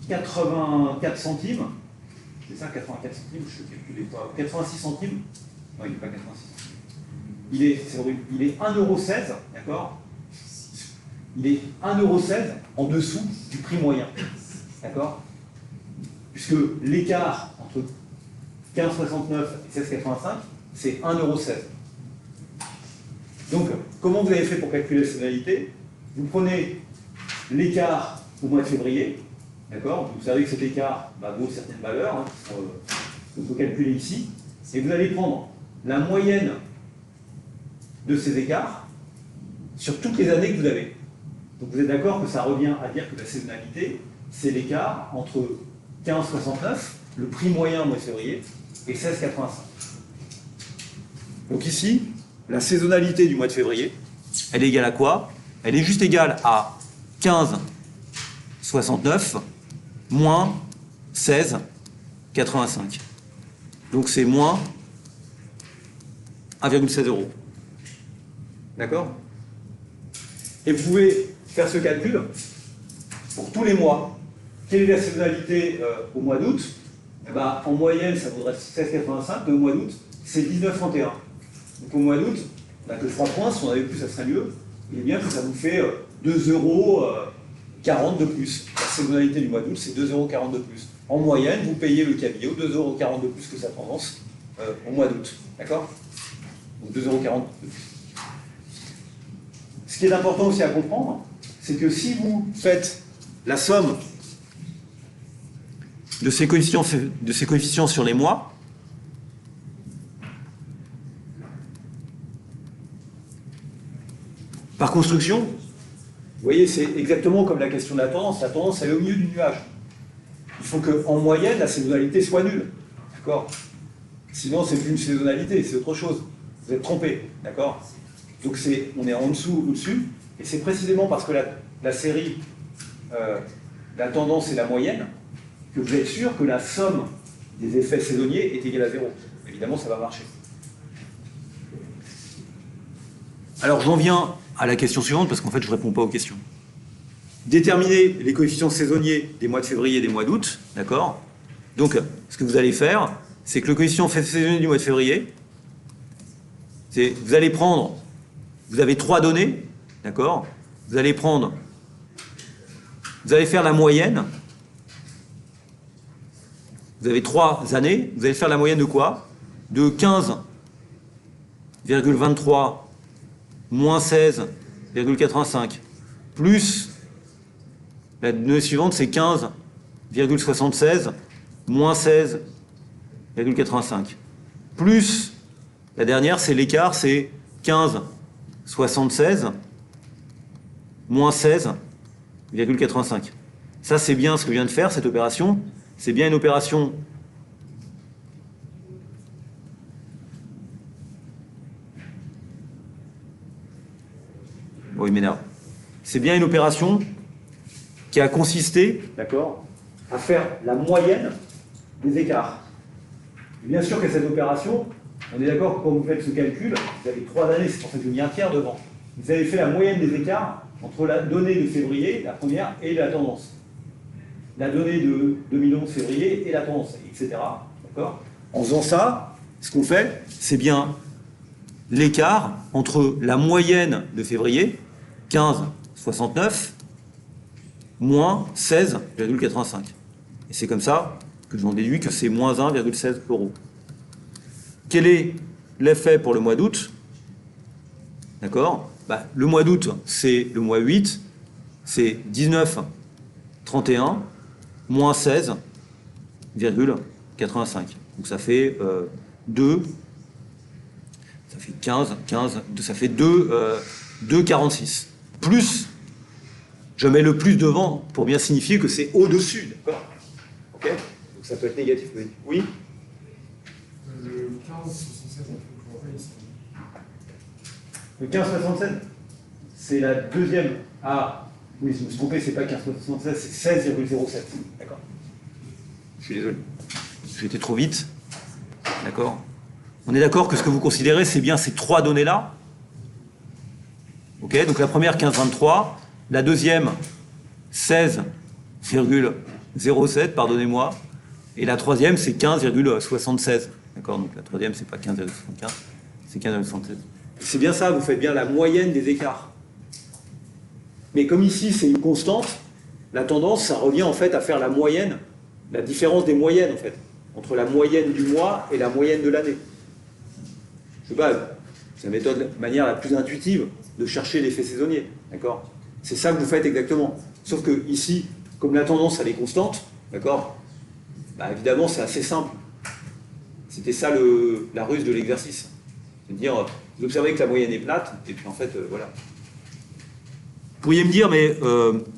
84 centimes. C'est ça, 84 centimes, je ne calculais pas. 86 centimes. Non, il n'est pas 86 centimes. Il est 1,16 €, d'accord? Il est 1,16 € en dessous du prix moyen, d'accord? Puisque l'écart entre 15,69 et 16,85, c'est 1,16 €. Donc, comment vous avez fait pour calculer la saisonnalité? Vous prenez l'écart au mois de février, d'accord? Vous savez que cet écart vaut certaines valeurs, hein, qu'on peut calculer ici, et vous allez prendre la moyenne de ces écarts sur toutes les années que vous avez. Donc vous êtes d'accord que ça revient à dire que la saisonnalité, c'est l'écart entre 15,69, le prix moyen au mois de février, et 16,85. Donc ici, la saisonnalité du mois de février, elle est égale à quoi? Elle est juste égale à 15,69 moins 16,85. Donc c'est moins 1,16 €. D'accord? Et vous pouvez faire ce calcul pour tous les mois. Quelle est la saisonnalité au mois d'août? Eh ben, en moyenne, ça vaudrait 16,85, mais au mois d'août, c'est 19,31. Donc au mois d'août, on n'a que 3 points, si on avait plus, ça serait mieux. Et bien que ça vous fait 2,40 € de plus. La saisonnalité du mois d'août, c'est 2,40 € de plus. En moyenne, vous payez le cabillaud 2,40 € de plus que sa tendance au mois d'août. D'accord? Donc 2,40 € de plus. Ce qui est important aussi à comprendre, c'est que si vous faites la somme de ces coefficients sur les mois. Par construction, vous voyez, c'est exactement comme la question de la tendance. La tendance, elle est au milieu du nuage. Il faut qu'en moyenne, la saisonnalité soit nulle. D'accord? Sinon, c'est plus une saisonnalité, c'est autre chose. Vous êtes trompé. D'accord? Donc, on est en dessous ou au-dessus. Et c'est précisément parce que la série, la tendance et la moyenne, que vous êtes sûr que la somme des effets saisonniers est égale à 0. Évidemment, ça va marcher. Alors, j'en viens à la question suivante, parce qu'en fait, je ne réponds pas aux questions. Déterminer les coefficients saisonniers des mois de février et des mois d'août, d'accord? Donc, ce que vous allez faire, c'est que le coefficient saisonnier du mois de février, c'est, vous allez prendre, vous avez 3 données, d'accord? Vous allez faire la moyenne, vous avez 3 années, vous allez faire la moyenne de quoi? De 15,23 moins 16,85, plus, la donnée suivante, c'est 15,76, moins 16,85. Plus, la dernière, c'est l'écart, c'est 15,76, moins 16,85. Ça, c'est bien ce que je viens de faire, cette opération. C'est bien une opération il m'énerve. C'est bien une opération qui a consisté, d'accord, à faire la moyenne des écarts. Et bien sûr que cette opération, on est d'accord que quand vous faites ce calcul, vous avez 3 années, c'est pour ça que j'ai mis un tiers devant. Vous avez fait la moyenne des écarts entre la donnée de février, la première, et la tendance. La donnée de 2011 février et la tendance, etc. D'accord ? En faisant ça, ce qu'on fait, c'est bien l'écart entre la moyenne de février, 15,69, moins 16,85. Et c'est comme ça que j'en déduis que c'est moins 1,16 €. Quel est l'effet pour le mois d'août? D'accord? Le mois d'août, c'est le mois 8, c'est 19,31, moins 16,85. Donc ça fait 2, ça fait 15, ça fait 2,46. Plus, je mets le plus devant pour bien signifier que c'est au-dessus, d'accord? Ok? Donc ça peut être négatif. Oui? Le 15,67, je rappelle ici. Le 15,67, c'est la deuxième. Ah, oui, je me suis trompé, c'est pas 15,67, c'est 16,07. D'accord? Je suis désolé. J'ai été trop vite. D'accord? On est d'accord que ce que vous considérez, c'est bien ces 3 données-là. Ok? Donc la première, 15,23. La deuxième, 16,07, pardonnez-moi. Et la troisième, c'est 15,76. D'accord? Donc la troisième, c'est pas 15,75, c'est 15,76. C'est bien ça, vous faites bien la moyenne des écarts. Mais comme ici, c'est une constante, la tendance, ça revient en fait à faire la moyenne, la différence des moyennes en fait, entre la moyenne du mois et la moyenne de l'année. Je sais pas, c'est la manière la plus intuitive de chercher l'effet saisonnier. D'accord? C'est ça que vous faites exactement. Sauf que ici, comme la tendance elle est constante, d'accord, évidemment c'est assez simple. C'était ça la ruse de l'exercice. C'est-à-dire, vous observez que la moyenne est plate, et puis en fait, voilà. Vous pourriez me dire, mais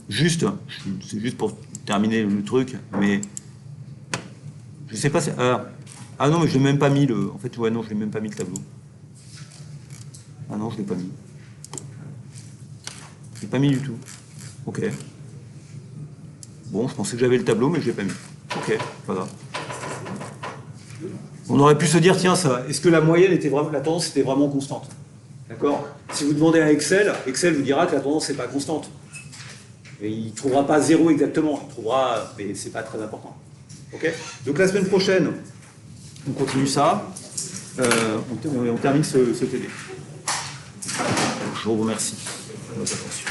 c'est juste pour terminer le truc, mais je sais pas. Ah non, mais je l'ai même pas mis le. En fait, ouais, non, je l'ai même pas mis le tableau. Ah non, je l'ai pas mis. Je l'ai pas mis du tout. Ok. Bon, je pensais que j'avais le tableau, mais je l'ai pas mis. Ok, pas grave. On aurait pu se dire, tiens, est-ce que la moyenne était vraiment, la tendance était vraiment constante? D'accord? Si vous demandez à Excel vous dira que la tendance n'est pas constante. Et il ne trouvera pas 0 exactement, il trouvera, mais c'est pas très important. Ok? Donc la semaine prochaine, on continue ça. On termine ce TD. Je vous remercie de votre attention.